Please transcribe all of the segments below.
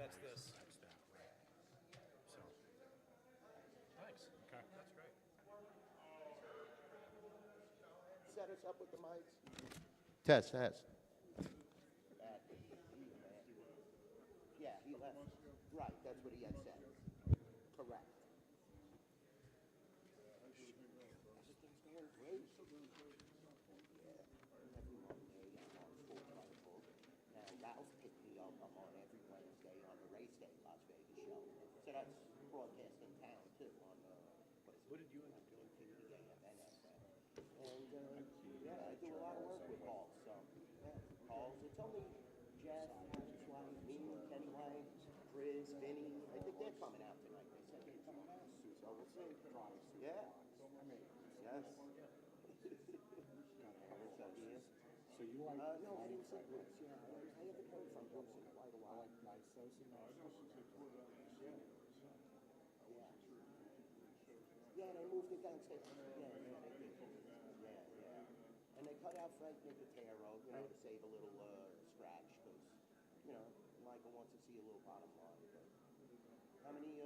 That's this. That's that, right. So, Thanks. okay. That's great. Set us up with the mics. Test. Yeah, he left. Right, that's what he had said. Correct. Everything's going great. Yeah, every Monday I'm on full cycle. Now Ralph picked me up. I'm on every Wednesday on the Race Day Las Vegas show. So that's broadcast in town too on What did you end up doing? KDAM and FM. And yeah, I do a lot of work with calls. So yeah, calls. It's only Jeff, Alex White, me, Kenny White, Chris, Vinny. I think they're coming out tonight. They said they're coming out. So we'll see. Yeah. Yes. So you like no, I didn't say Bruce. Yeah, I haven't heard from Bruce in quite a while. nice Yeah, they moved it downstairs. Yeah, they did. Yeah. And they cut out Frank Nicotero, to save a little scratch, because, Michael wants to see a little bottom line. But how many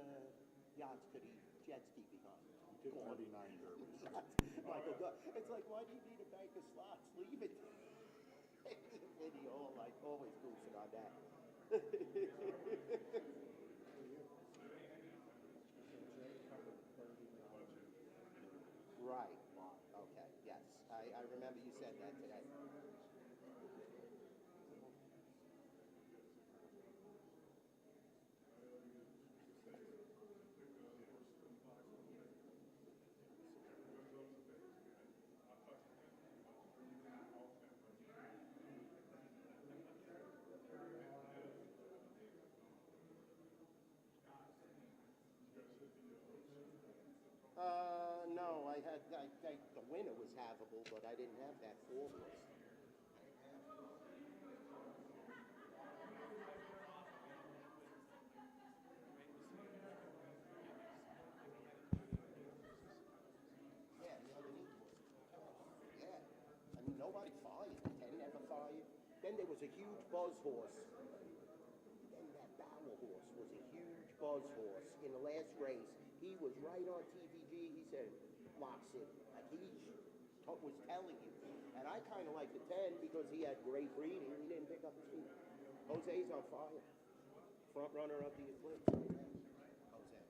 yachts could he jet ski behind? 49 derbies. Michael, it's like, why do you need a bank of slots? Leave it. Video, like, always goofing on that. Right. Okay. Yes. I remember you said that today. No, the winner was havable, but I didn't have that 4-horse. Yeah, the underneath was. Yeah. I mean, nobody fired. 10 never fired. Then there was a huge buzz horse. Then that Bauer horse was a huge buzz horse in the last race. He was right on TVG. He said, Lock City. Like he was telling you. And I kind of like the 10 because he had great breeding. He didn't pick up the speed. Jose's on fire. Front runner of the Eclipse. Jose.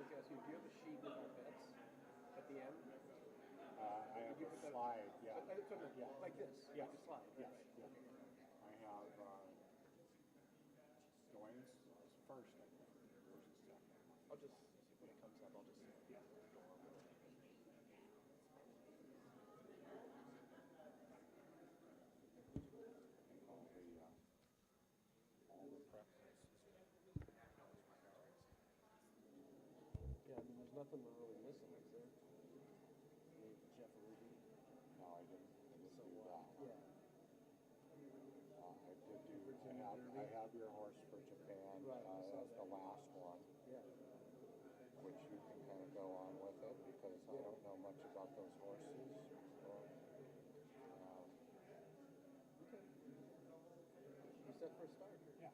Yeah. Do you have a sheet with our bets at the end? I have a slide, yeah. Like this? Yeah. Like a slide? Yes, Right. yeah. I have Duane's first, I think. Versus second. I'll just, when it comes up, I'll just. Yeah. All the prep. Yeah, I mean, there's nothing we're really missing, is there? Maybe Jeff Ruby. No, I didn't So, do that. yeah. I have your horse for Japan. Right, I saw That's that. the last one, Yeah. which you can kind of go on with it because I don't know much about those horses. So, Okay. You set for a start. yeah.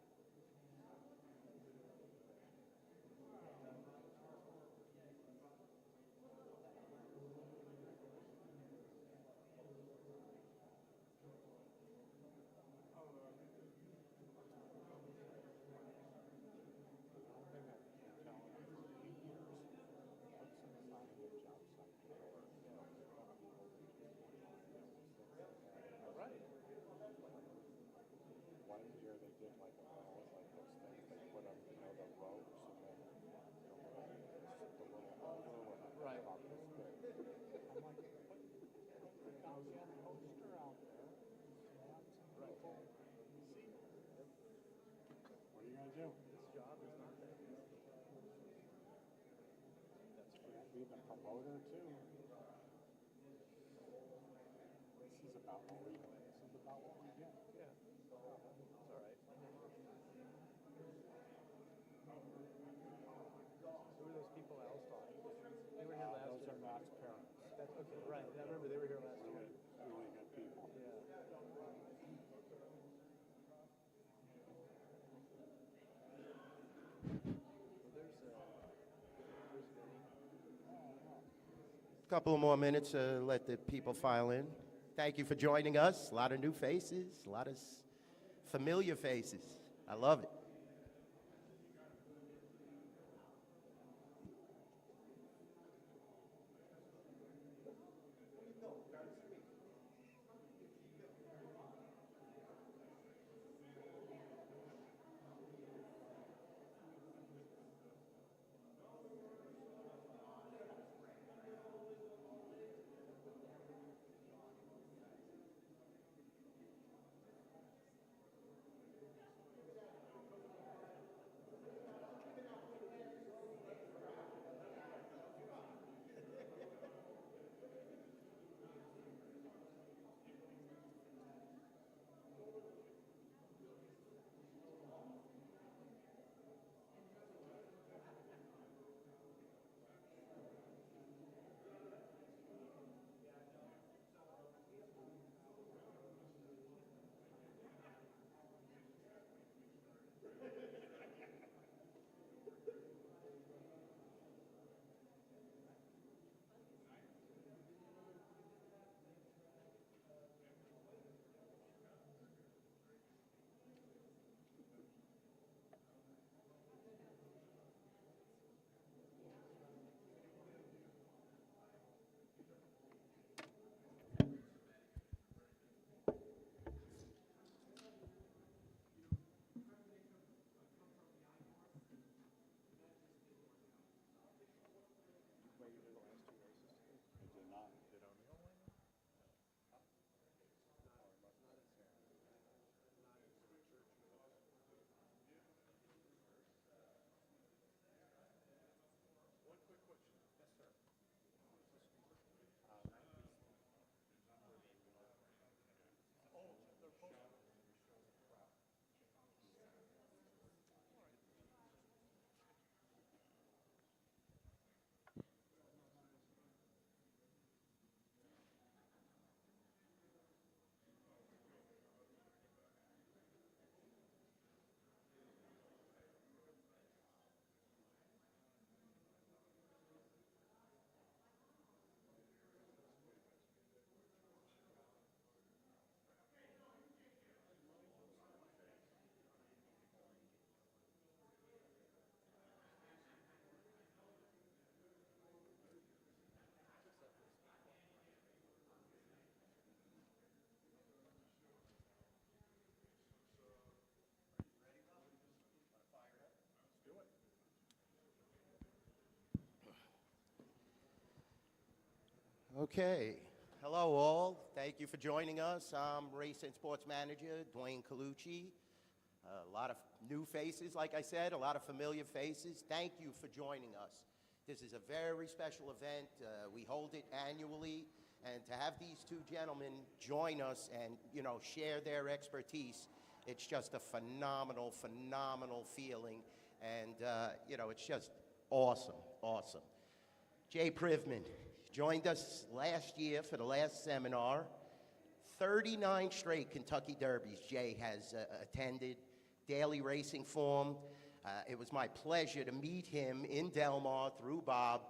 Right. One year they did like a one of like those things. They put them, the ropes and then the little holder with a Right. about this big. I'm like, put the goddamn poster out there. Have some people see it. What are you gonna do? This job is not that easy. That's Can't be the promoter too. This is about what we get. Yeah. It's all right. Who are those people Al's talking to? They were here last Those year. are Matt's parents. That's okay, right. I remember they were here last year. Really good people. Yeah. So there's Vinny. Couple of more minutes to let the people file in. Thank you for joining us. A lot of new faces, a lot of familiar faces. I love it. I did not. Did O'Neill win? One quick question. Yes, sir. Oh, they're both. Okay. Hello, all. Thank you for joining us. I'm race and sports manager Duane Colucci. A lot of new faces, like I said, a lot of familiar faces. Thank you for joining us. This is a very special event. We hold it annually, and to have these two gentlemen join us and, share their expertise, it's just a phenomenal, phenomenal feeling, and, it's just awesome, awesome. Jay Privman joined us last year for the last seminar. 39 straight Kentucky Derbies Jay has attended, daily racing form. It was my pleasure to meet him in Del Mar through Bob.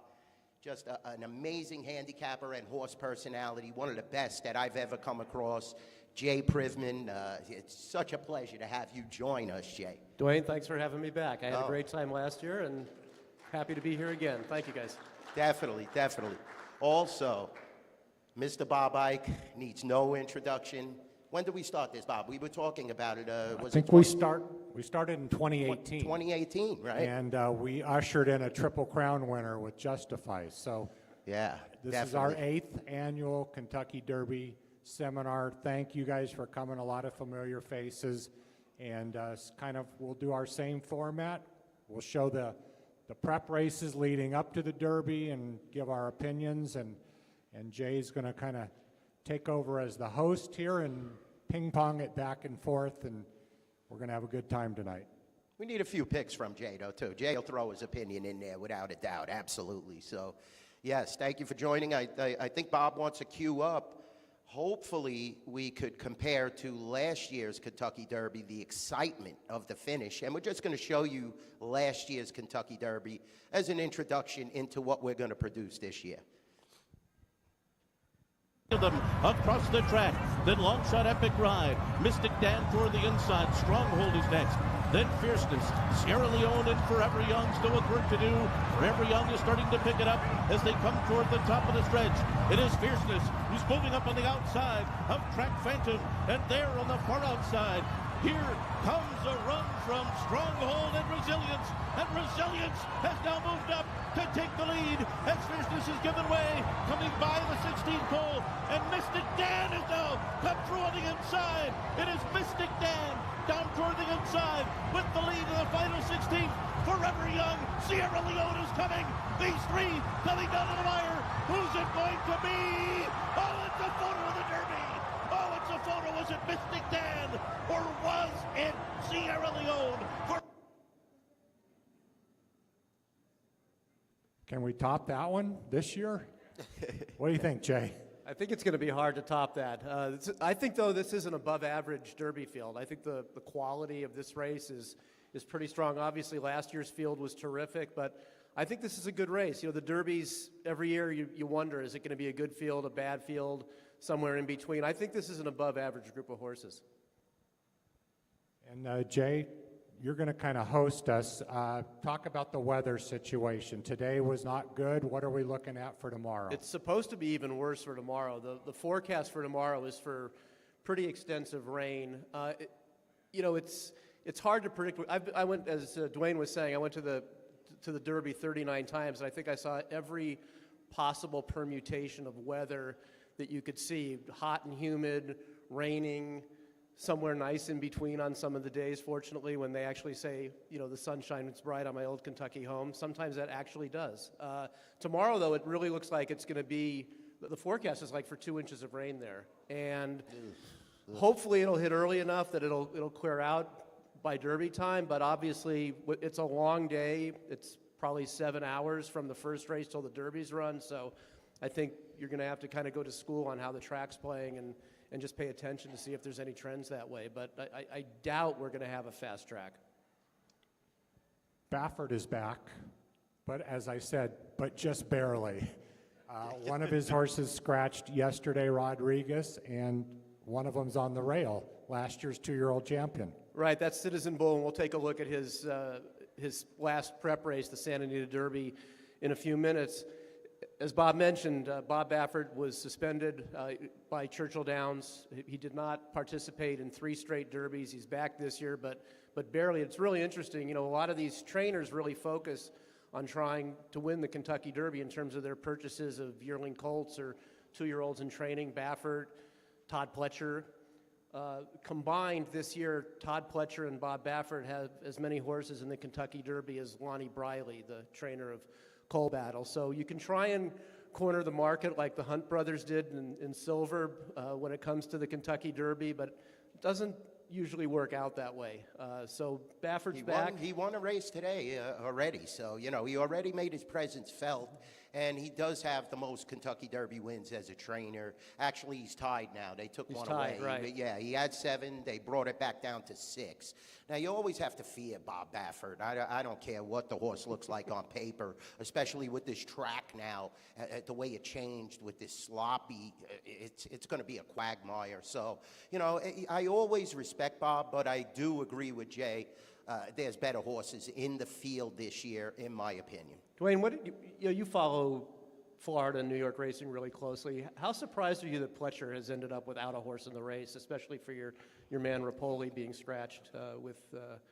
Just an amazing handicapper and horse personality, one of the best that I've ever come across. Jay Privman, it's such a pleasure to have you join us, Jay. Duane, thanks for having me back. I had a great time last year and happy to be here again. Thank you, guys. Definitely, definitely. Also, Mr. Bob Ike needs no introduction. When did we start this, Bob? We were talking about it. I think we started in 2018. 2018, right? And we ushered in a Triple Crown winner with Justify. So yeah, this definitely. is our 8th annual Kentucky Derby seminar. Thank you guys for coming. A lot of familiar faces. And we'll do our same format. We'll show the prep races leading up to the Derby and give our opinions. And Jay's going to kind of take over as the host here and ping pong it back and forth, and we're going to have a good time tonight. We need a few picks from Jay, though, too. Jay will throw his opinion in there without a doubt, absolutely. So, yes, thank you for joining. I think Bob wants to queue up. Hopefully, we could compare to last year's Kentucky Derby, the excitement of the finish. And we're just going to show you last year's Kentucky Derby as an introduction into what we're going to produce this year. Them across the track, then long shot Epic Ride, Mystic Dan toward the inside, Stronghold is next, then Fierceness, Sierra Leone and Forever Young still with work to do. Forever Young is starting to pick it up as they come toward the top of the stretch. It is Fierceness who's moving up on the outside of Track Phantom, and there on the far outside, here comes a run from Stronghold and Resilience has now moved up to take the lead as Fierceness is given way, coming by the 16th pole, and Mystic Dan is now come through on the inside. It is Mystic Dan down toward the inside with the lead in the final 16th. Forever Young, Sierra Leone is coming. These three coming down to the wire. Who's it going to be? Oh, it's a photo of the Derby. Oh, it's a photo. Was it Mystic Dan or was it Sierra Leone? Can we top that one this year? What do you think, Jay? I think it's going to be hard to top that. I think, though, this is an above-average Derby field. I think the quality of this race is pretty strong. Obviously, last year's field was terrific, but I think this is a good race. The Derbies, every year you wonder, is it going to be a good field, a bad field, somewhere in between? I think this is an above-average group of horses. And Jay, you're going to kind of host us. Talk about the weather situation. Today was not good. What are we looking at for tomorrow? It's supposed to be even worse for tomorrow. The forecast for tomorrow is for pretty extensive rain. It's hard to predict. I went, as Duane was saying, I went to the Derby 39 times, and I think I saw every possible permutation of weather that you could see. Hot and humid, raining, somewhere nice in between on some of the days, fortunately, when they actually say, the sunshine is bright on my old Kentucky home. Sometimes that actually does. Tomorrow, though, it really looks like it's going to be, the forecast is like for 2 inches of rain there. And hopefully it'll hit early enough that it'll clear out by Derby time, but obviously it's a long day. It's probably 7 hours from the first race till the Derbies run, so I think you're going to have to kind of go to school on how the track's playing and just pay attention to see if there's any trends that way. But I doubt we're going to have a fast track. Baffert is back, but as I said, but just barely. One of his horses scratched yesterday, Rodriguez, and one of them's on the rail, last year's 2-year-old champion. Right, that's Citizen Bull, and we'll take a look at his last prep race, the Santa Anita Derby, in a few minutes. As Bob mentioned, Bob Baffert was suspended by Churchill Downs. He did not participate in 3 straight Derbies. He's back this year, but barely. It's really interesting. A lot of these trainers really focus on trying to win the Kentucky Derby in terms of their purchases of yearling colts or 2-year-olds in training. Baffert, Todd Pletcher. Combined this year, Todd Pletcher and Bob Baffert have as many horses in the Kentucky Derby as Lonnie Briley, the trainer of coal battle. So you can try and corner the market like the Hunt brothers did in Silver when it comes to the Kentucky Derby, but it doesn't usually work out that way. So Baffert's back. He won a race today already, so, you know, he already made his presence felt, and he does have the most Kentucky Derby wins as a trainer. Actually, he's tied now. They took one away. Right. Yeah, he had 7. They brought it back down to 6. Now, you always have to fear Bob Baffert. I don't care what the horse looks like on paper, especially with this track now, the way it changed with this sloppy, it's going to be a quagmire. So, you know, I always respect Bob, but I do agree with Jay. There's better horses in the field this year, in my opinion. Duane, you follow Florida and New York racing really closely. How surprised are you that Pletcher has ended up without a horse in the race, especially for your man Rapoli being scratched with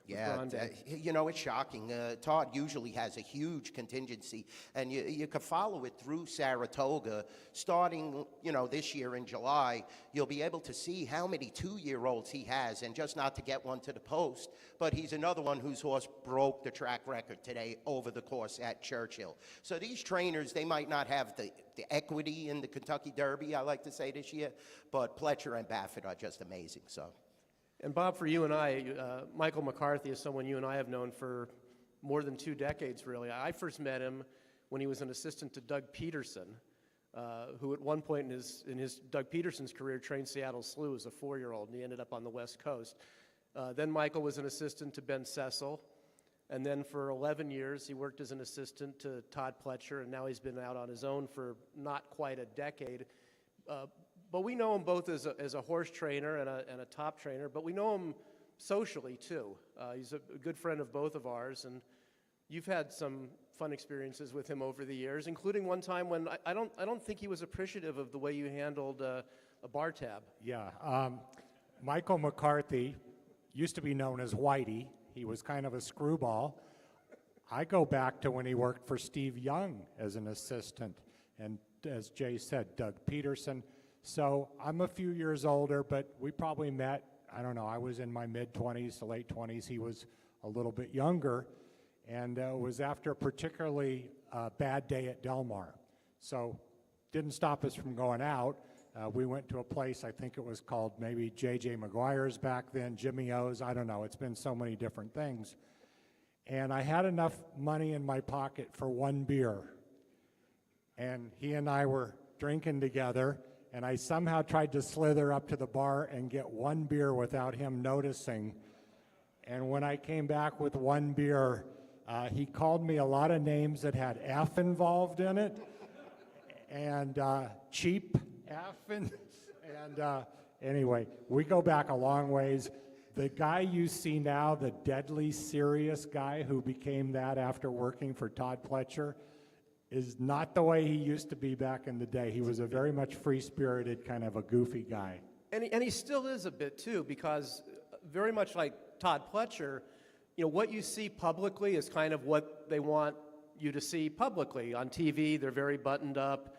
Grande? You know, it's shocking. Todd usually has a huge contingency, and you can follow it through Saratoga. Starting, you know, this year in July, you'll be able to see how many 2-year-olds he has, and just not to get one to the post, but he's another one whose horse broke the track record today over the course at Churchill. So these trainers, they might not have the equity in the Kentucky Derby, I like to say, this year, but Pletcher and Baffert are just amazing. So. And Bob, for you and I, Michael McCarthy is someone you and I have known for more than 2 decades, really. I first met him when he was an assistant to Doug Peterson, who at one point in his Doug Peterson's career trained Seattle Slew as a 4-year-old, and he ended up on the West Coast. Then Michael was an assistant to Ben Cecil, and then for 11 years he worked as an assistant to Todd Pletcher, and now he's been out on his own for not quite a decade. But we know him both as a horse trainer and a top trainer, but we know him socially too. He's a good friend of both of ours, and you've had some fun experiences with him over the years, including one time when I don't think he was appreciative of the way you handled a bar tab. Yeah, Michael McCarthy used to be known as Whitey. He was kind of a screwball. I go back to when he worked for Steve Young as an assistant, and as Jay said, Doug Peterson. So I'm a few years older, but we probably met, I don't know, I was in my mid-20s to late 20s. He was a little bit younger, and it was after a particularly bad day at Del Mar. So didn't stop us from going out. We went to a place, I think it was called maybe J.J. McGuire's back then, Jimmy O's, I don't know. It's been so many different things. And I had enough money in my pocket for 1 beer. And he and I were drinking together, and I somehow tried to slither up to the bar and get 1 beer without him noticing. And when I came back with 1 beer, he called me a lot of names that had F involved in it, and cheap F. And anyway, we go back a long ways. The guy you see now, the deadly serious guy who became that after working for Todd Pletcher, is not the way he used to be back in the day. He was a very much free-spirited, kind of a goofy guy. And he still is a bit, too, because very much like Todd Pletcher, you know, what you see publicly is kind of what they want you to see publicly. On TV, they're very buttoned up,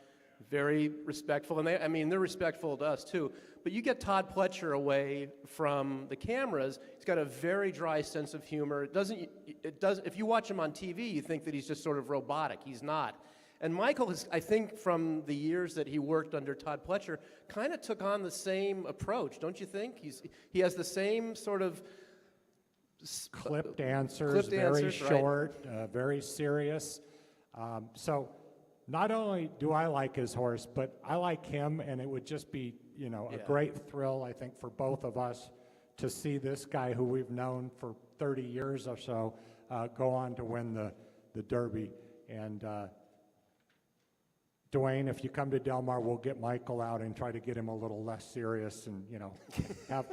very respectful, and they're respectful to us, too. But you get Todd Pletcher away from the cameras, he's got a very dry sense of humor. If you watch him on TV, you think that he's just sort of robotic. He's not. And Michael has, I think, from the years that he worked under Todd Pletcher, kind of took on the same approach, don't you think? He has the same sort of clipped answers, very short, right. Very serious. So not only do I like his horse, but I like him, and it would just be, you know, a great thrill, I think, for both of us to see this guy who we've known for 30 years or so go on to win the Derby. And Duane, if you come to Del Mar, we'll get Michael out and try to get him a little less serious and, you know, have...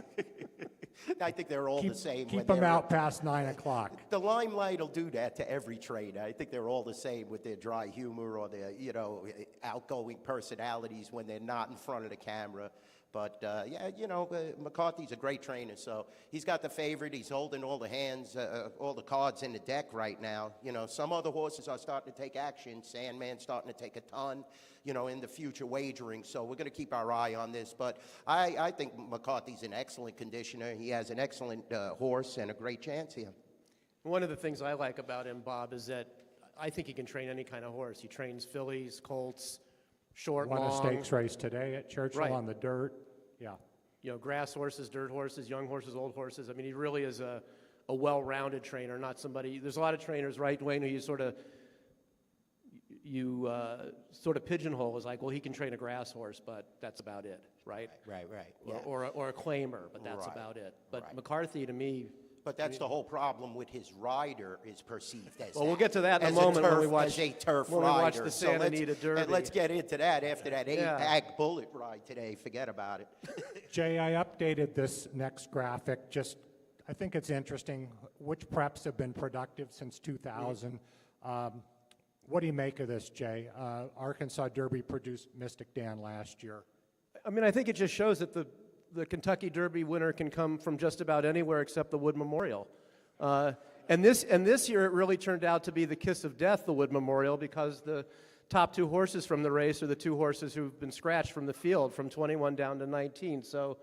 I think they're all the same. Keep them out past 9 o'clock. The limelight will do that to every trainer. I think they're all the same with their dry humor or their, you know, outgoing personalities when they're not in front of the camera. But, yeah, you know, McCarthy's a great trainer, so he's got the favorite. He's holding all the hands, all the cards in the deck right now. You know, some other horses are starting to take action. Sandman's starting to take a ton, you know, in the future wagering. So we're going to keep our eye on this. But I think McCarthy's an excellent conditioner. He has an excellent horse and a great chance here. One of the things I like about him, Bob, is that I think he can train any kind of horse. He trains fillies, colts, short, Won long. a stakes race today at Churchill Right. on the dirt. Yeah. You know, grass horses, dirt horses, young horses, old horses. I mean, he really is a well-rounded trainer, not somebody. There's a lot of trainers, right, Duane, who you sort of pigeonhole as like, well, he can train a grass horse, but that's about it, right? Right. Yeah. Or a claimer, but that's Right, about it. But right. McCarthy, to me, But that's the whole problem with his rider is perceived as well, we'll get to that in a as moment when turf, we watch as a turf when we rider. watch the Santa Anita Derby. And let's get into that after that Yeah. ag bullet ride today. Forget about it. Jay, I updated this next graphic. Just, I think it's interesting. Which preps have been productive since 2000? What do you make of this, Jay? Arkansas Derby produced Mystic Dan last year. I mean, I think it just shows that the Kentucky Derby winner can come from just about anywhere except the Wood Memorial. And this year it really turned out to be the kiss of death, the Wood Memorial, because the top two horses from the race are the two horses who've been scratched from the field from 21 down to 19. So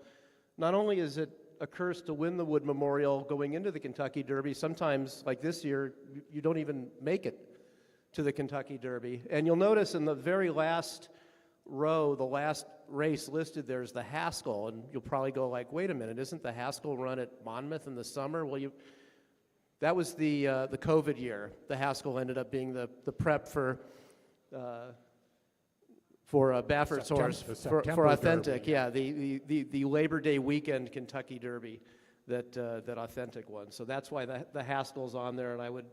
not only is it a curse to win the Wood Memorial going into the Kentucky Derby, sometimes, like this year, you don't even make it to the Kentucky Derby. And you'll notice in the very last row, the last race listed there is the Haskell, and you'll probably go like, wait a minute, isn't the Haskell run at Monmouth in the summer? Well, that was the COVID year. The Haskell ended up being the prep for Baffert's horse, for Authentic. Derby. Yeah, the Labor Day weekend Kentucky Derby that Authentic won. So that's why the Haskell's on there, and I would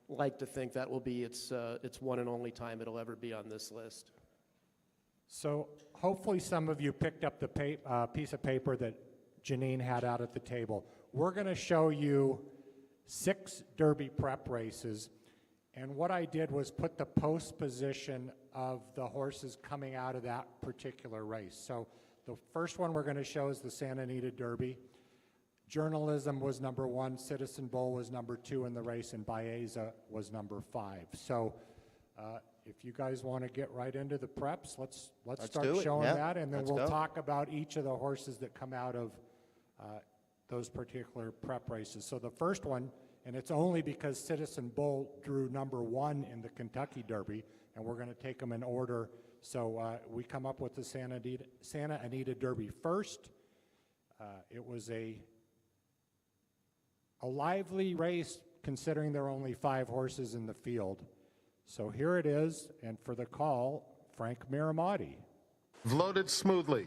like to think that will be its one and only time it'll ever be on this list. So hopefully some of you picked up the piece of paper that Janine had out at the table. We're going to show you 6 Derby prep races, and what I did was put the post position of the horses coming out of that particular race. So the first one we're going to show is the Santa Anita Derby. Journalism was number 1, Citizen Bull was number 2 in the race, and Baeza was number 5. So if you guys want to get right into the preps, let's start showing that, and then we'll talk about each of the horses that come out of those particular prep races. So the first one, and it's only because Citizen Bull drew number 1 in the Kentucky Derby, and we're going to take them in order. So we come up with the Santa Anita Derby first. It was a lively race considering there are only 5 horses in the field. So here it is, and for the call, Frank Miramati. Loaded smoothly.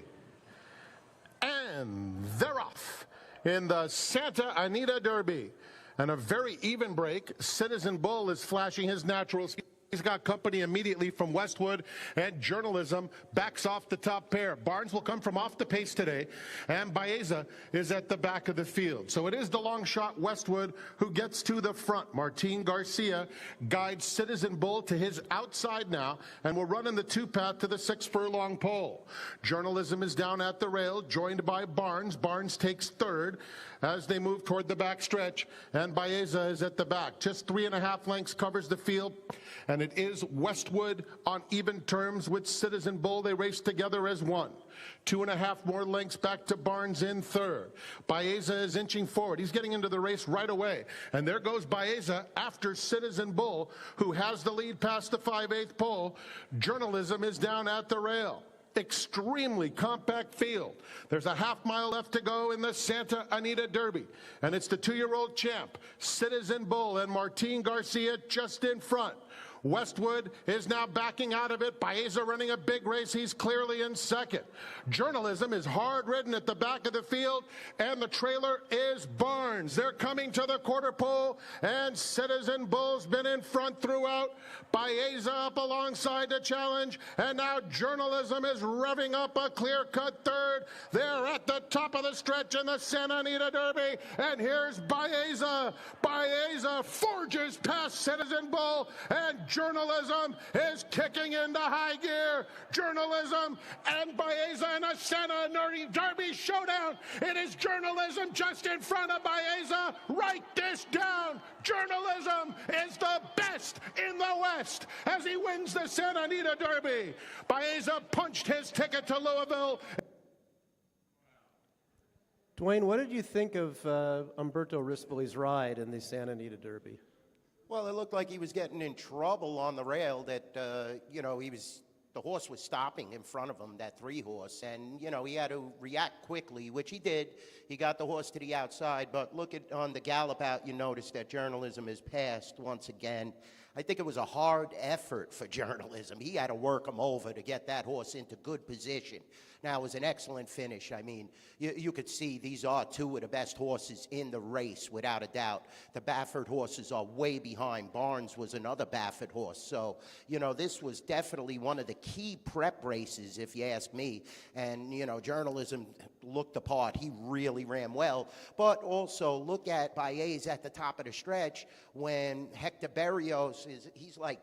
And they're off in the Santa Anita Derby. And a very even break. Citizen Bull is flashing his natural speed. He's got company immediately from Westwood, and Journalism backs off the top pair. Barnes will come from off the pace today, and Baeza is at the back of the field. So it is the long shot Westwood who gets to the front. Martin Garcia guides Citizen Bull to his outside now, and will run in the 2-path to the 6 furlong pole. Journalism is down at the rail, joined by Barnes. Barnes takes 3rd as they move toward the back stretch, and Baeza is at the back. Just 3.5 lengths covers the field, and it is Westwood on even terms with Citizen Bull. They race together as one. 2.5 more lengths back to Barnes in 3rd. Baeza is inching forward. He's getting into the race right away. And there goes Baeza after Citizen Bull, who has the lead past the 5/8 pole. Journalism is down at the rail. Extremely compact field. There's a half-mile left to go in the Santa Anita Derby, and it's the 2-year-old champ, Citizen Bull, and Martin Garcia just in front. Westwood is now backing out of it. Baeza running a big race. He's clearly in 2nd. Journalism is hard-ridden at the back of the field, and the trailer is Barnes. They're coming to the quarter pole, and Citizen Bull's been in front throughout. Baeza up alongside the challenge, and now Journalism is revving up a clear-cut 3rd. They're at the top of the stretch in the Santa Anita Derby, and here's Baeza. Baeza forges past Citizen Bull, and Journalism is kicking into high gear. Journalism and Baeza in a Santa Anita Derby showdown. It is Journalism just in front of Baeza. Write this down. Journalism is the best in the West as he wins the Santa Anita Derby. Baeza punched his ticket to Louisville. Duane, what did you think of Umberto Rispoli's ride in the Santa Anita Derby? Well, it looked like he was getting in trouble on the rail, that, you know, the horse was stopping in front of him, that 3-horse, and, you know, he had to react quickly, which he did. He got the horse to the outside, but look at, on the gallop out, you notice that Journalism is passed once again. I think it was a hard effort for Journalism. He had to work him over to get that horse into good position. Now, it was an excellent finish. I mean, you could see these are two of the best horses in the race, without a doubt. The Baffert horses are way behind. Barnes was another Baffert horse. So, you know, this was definitely one of the key prep races, if you ask me. And, you know, Journalism looked the part. He really ran well. But also, look at Baez at the top of the stretch when Hector Berrios he's like,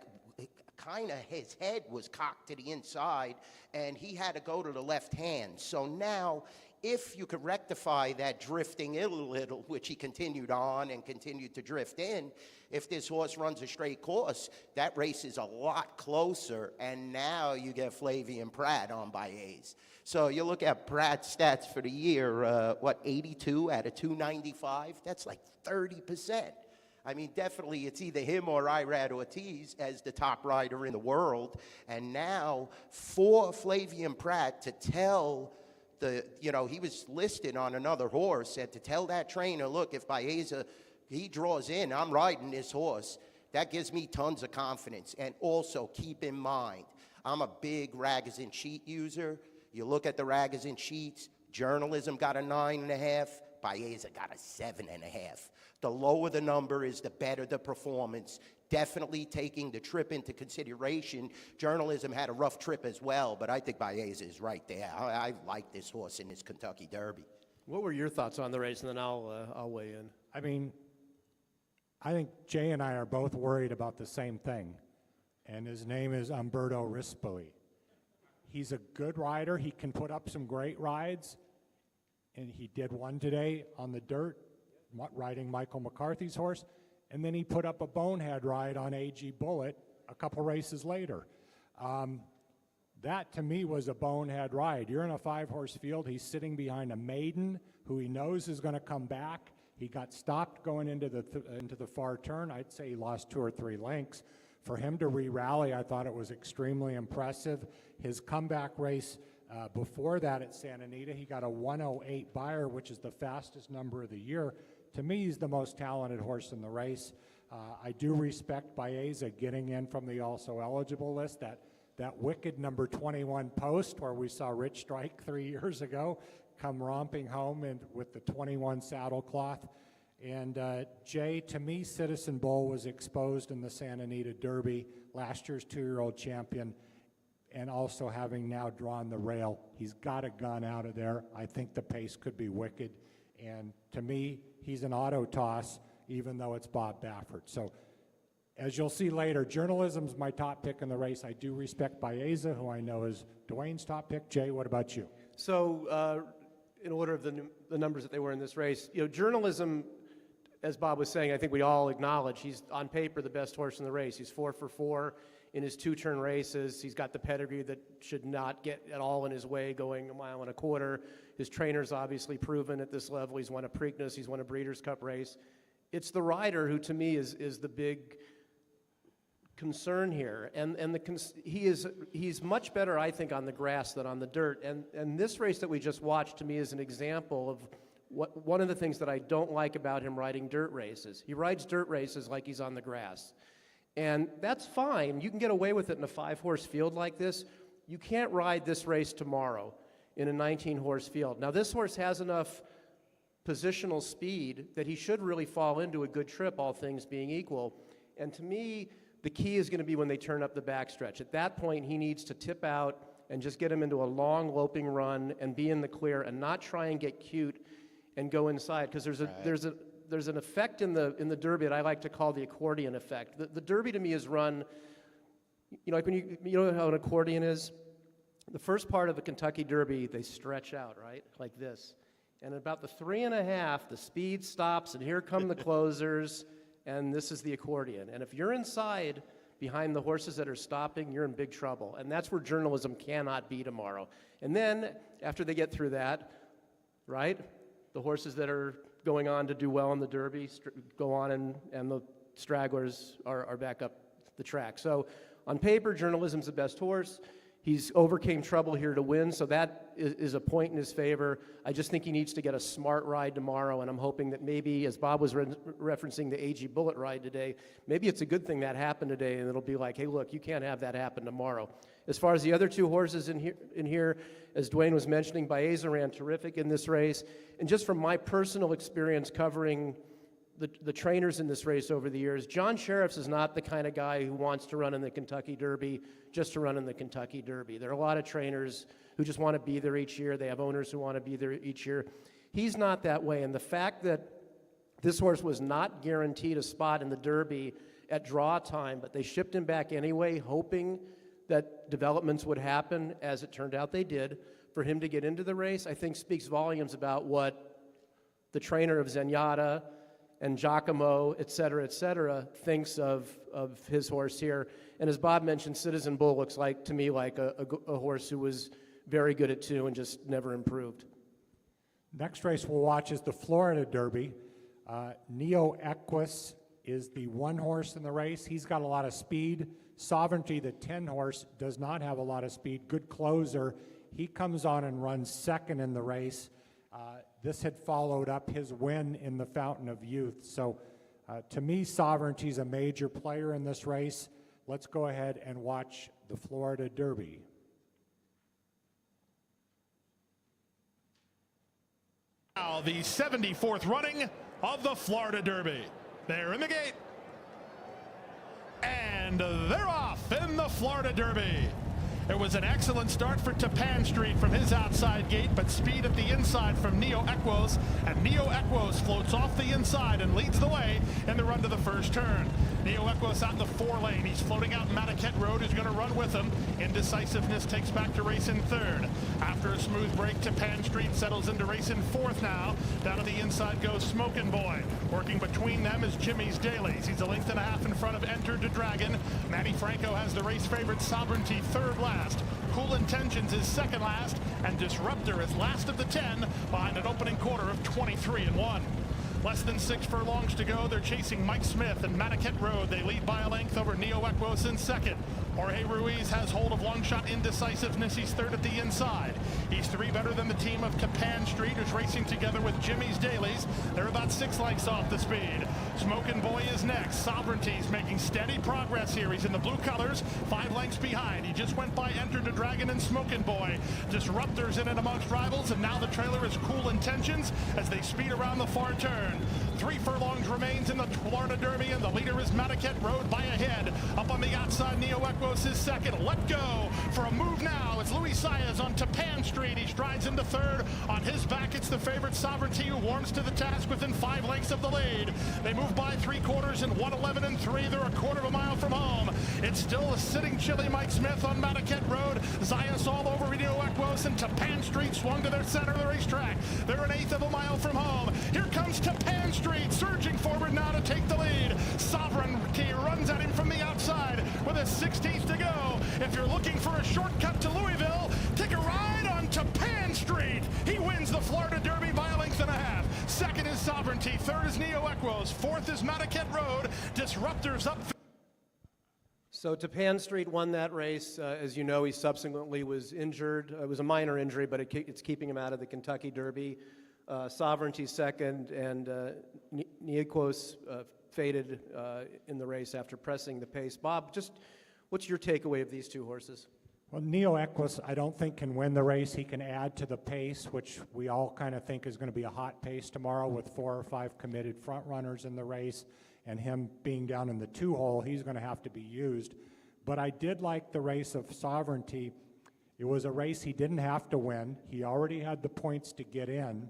kind of his head was cocked to the inside, and he had to go to the left hand. So now, if you could rectify that drifting a little, which he continued on and continued to drift in, if this horse runs a straight course, that race is a lot closer, and now you get Flavien Prat on Baez. So you look at Prat's stats for the year, 82 out of 295? That's like 30%. I mean, definitely it's either him or Irad Ortiz as the top rider in the world. And now for Flavien Prat to tell you know, he was listed on another horse, and to tell that trainer, look, if Baeza, he draws in, I'm riding this horse, that gives me tons of confidence. And also keep in mind, I'm a big Ragozin sheet user. You look at the Ragozin sheets, Journalism got a 9.5, Baeza got a 7.5. The lower the number is, the better the performance. Definitely taking the trip into consideration. Journalism had a rough trip as well, but I think Baez is right there. I like this horse in this Kentucky Derby. What were your thoughts on the race, and then I'll weigh in. I mean, I think Jay and I are both worried about the same thing, and his name is Umberto Rispoli. He's a good rider. He can put up some great rides, and he did one today on the dirt, riding Michael McCarthy's horse, and then he put up a bonehead ride on A.G. Bullitt a couple races later. That, to me, was a bonehead ride. You're in a 5-horse field. He's sitting behind a maiden who he knows is going to come back. He got stopped going into the far turn. I'd say he lost 2 or 3 lengths. For him to re-rally, I thought it was extremely impressive. His comeback race before that at Santa Anita, he got a 1:08 Beyer, which is the fastest number of the year. To me, he's the most talented horse in the race. I do respect Baeza getting in from the also eligible list. That wicked number 21 Post, where we saw Rich Strike 3 years ago, come romping home with the 21 saddlecloth. And Jay, to me, Citizen Bull was exposed in the Santa Anita Derby, last year's 2-year-old champion, and also having now drawn the rail. He's got a gun out of there. I think the pace could be wicked. And to me, he's an auto toss, even though it's Bob Baffert. So as you'll see later, Journalism's my top pick in the race. I do respect Baeza, who I know is Duane's top pick. Jay, what about you? So in order of the numbers that they were in this race, you know, Journalism, as Bob was saying, I think we all acknowledge he's on paper the best horse in the race. He's 4 for 4 in his 2-turn races. He's got the pedigree that should not get at all in his way, going 1.25 miles. His trainer's obviously proven at this level. He's won a Preakness. He's won a Breeders' Cup race. It's the rider who, to me, is the big concern here. And he's much better, I think, on the grass than on the dirt. And this race that we just watched, to me, is an example of one of the things that I don't like about him riding dirt races. He rides dirt races like he's on the grass. And that's fine. You can get away with it in a 5-horse field like this. You can't ride this race tomorrow in a 19-horse field. Now, this horse has enough positional speed that he should really fall into a good trip, all things being equal. And to me, the key is going to be when they turn up the backstretch. At that point, he needs to tip out and just get him into a long loping run and be in the clear and not try and get cute and go inside, because there's an effect in the Derby that I like to call the accordion effect. The Derby to me is run, you know, like when you know how an accordion is? The first part of the Kentucky Derby, they stretch out, right? Like this. And about the 3.5, the speed stops, and here come the closers, and this is the accordion. And if you're inside behind the horses that are stopping, you're in big trouble. And that's where Journalism cannot be tomorrow. And then, after they get through that, right, the horses that are going on to do well in the Derby go on, and stragglers are back up the track. So on paper, Journalism's the best horse. He's overcame trouble here to win, so that is a point in his favor. I just think he needs to get a smart ride tomorrow, and I'm hoping that maybe, as Bob was referencing the AG Bullet ride today, maybe it's a good thing that happened today, and it'll be like, hey, look, you can't have that happen tomorrow. As far as the other two horses in here, as Duane was mentioning, Baeza ran terrific in this race, and just from my personal experience covering the trainers in this race over the years, John Sheriffs is not the kind of guy who wants to run in the Kentucky Derby just to run in the Kentucky Derby. There are a lot of trainers who just want to be there each year. They have owners who want to be there each year. He's not that way, and the fact that this horse was not guaranteed a spot in the Derby at draw time, but they shipped him back anyway, hoping that developments would happen, as it turned out they did, for him to get into the race, I think speaks volumes about what the trainer of Zenyatta and Giacomo, et cetera, thinks of his horse here. And as Bob mentioned, Citizen Bull looks like, to me, like a horse who was very good at 2 and just never improved. Next race we'll watch is the Florida Derby. Neo Equus is the 1 horse in the race. He's got a lot of speed. Sovereignty, the 10 horse, does not have a lot of speed. Good closer. He comes on and runs second in the race. This had followed up his win in the Fountain of Youth. So to me, Sovereignty's a major player in this race. Let's go ahead and watch the Florida Derby. Now the 74th running of the Florida Derby. They're in the gate. And they're off in the Florida Derby. It was an excellent start for Tapan Street from his outside gate, but speed at the inside from Neo Equos, and Neo Equos floats off the inside and leads the way in the run to the first turn. Neo Equos out in the 4 lane. He's floating out Mataquette Road, who's going to run with him. Indecisiveness takes back to race in 3rd. After a smooth break, Tapan Street settles into race in 4th now. Down to the inside goes Smokin' Boy. Working between them is Jimmy's Dailies. He's a length and a half in front of Enter to Dragon. Manny Franco has the race favorite Sovereignty 3rd last. Cool Intentions is 2nd last, and Disruptor is last of the 10 behind an opening quarter of 23-1. Less than 6 furlongs to go. They're chasing Mike Smith and Mataquette Road. They lead by a length over Neo Equos in 2nd. Jorge Ruiz has hold of Long Shot Indecisiveness. He's 3rd at the inside. He's 3 better than the team of Tapan Street, who's racing together with Jimmy's Dailies. They're about 6 lengths off the speed. Smokin' Boy is next. Sovereignty's making steady progress here. He's in the blue colors, 5 lengths behind. He just went by Enter the Dragon and Smokin' Boy. Disruptor's in it amongst rivals, and now the trailer is Cool Intentions as they speed around the far turn. 3 furlongs remains in the Florida Derby, and the leader is Mataquette Road by a head. Up on the outside, Neo Equos is 2nd. Let go for a move now. It's Luis Saez on Tapan Street. He strides into 3rd. On his back, it's the favorite Sovereignty, who warms to the task within 5 lengths of the lead. They move by 3/4 in 1:11 and 3. They're a quarter of a mile from home. It's still a sitting chilly Mike Smith on Mataquette Road. Zayas all over Neo Equos, and Tapan Street swung to their center of the racetrack. They're an 1/8 of a mile from home. Here comes Tapan Street, surging forward now to take the lead. Sovereignty runs at him from the outside with a 16th to go. If you're looking for a shortcut to Louisville, take a ride on Tapan Street. He wins the Florida Derby by a length and a half. 2nd is Sovereignty. 3rd is Neo Equos. 4th is Mataquette Road. Disruptors up. So Tapan Street won that race. As you know, he subsequently was injured. It was a minor injury, but it's keeping him out of the Kentucky Derby. Sovereignty 2nd, and Nequos faded in the race after pressing the pace. Bob, just what's your takeaway of these 2 horses? Well, Neo Equus, I don't think can win the race. He can add to the pace, which we all kind of think is going to be a hot pace tomorrow with 4 or 5 committed front runners in the race, and him being down in the 2-hole, he's going to have to be used. But I did like the race of Sovereignty. It was a race he didn't have to win. He already had the points to get in.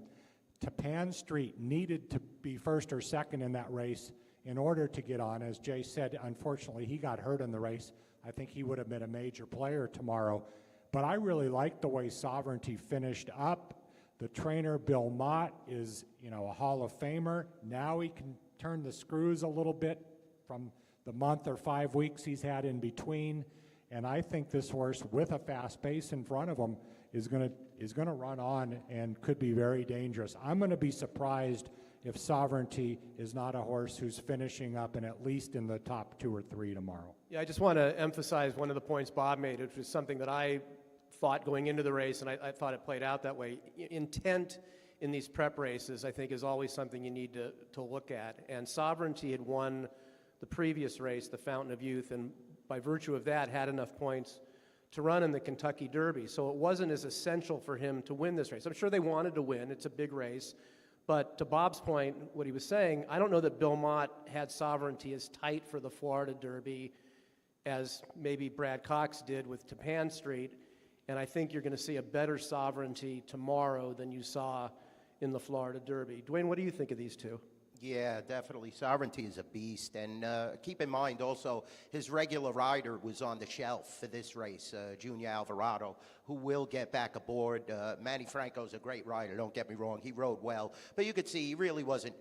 Tapan Street needed to be 1st or 2nd in that race in order to get on. As Jay said, unfortunately, he got hurt in the race. I think he would have been a major player tomorrow. But I really like the way Sovereignty finished up. The trainer, Bill Mott, is, a Hall of Famer. Now he can turn the screws a little bit from the month or 5 weeks he's had in between. And I think this horse, with a fast pace in front of him, is going to run on and could be very dangerous. I'm going to be surprised if Sovereignty is not a horse who's finishing up and at least in the top 2 or 3 tomorrow. Yeah, I just want to emphasize one of the points Bob made, which was something that I thought going into the race, and I thought it played out that way. Intent in these prep races, I think, is always something you need to look at. And Sovereignty had won the previous race, the Fountain of Youth, and by virtue of that had enough points to run in the Kentucky Derby. So it wasn't as essential for him to win this race. I'm sure they wanted to win. It's a big race. But to Bob's point, what he was saying, I don't know that Bill Mott had Sovereignty as tight for the Florida Derby as maybe Brad Cox did with Tappan Street. And I think you're going to see a better Sovereignty tomorrow than you saw in the Florida Derby. Duane, what do you think of these two? Yeah, definitely. Sovereignty is a beast. And keep in mind also, his regular rider was on the shelf for this race, Junior Alvarado, who will get back aboard. Manny Franco's a great rider, don't get me wrong. He rode well. But you could see he really wasn't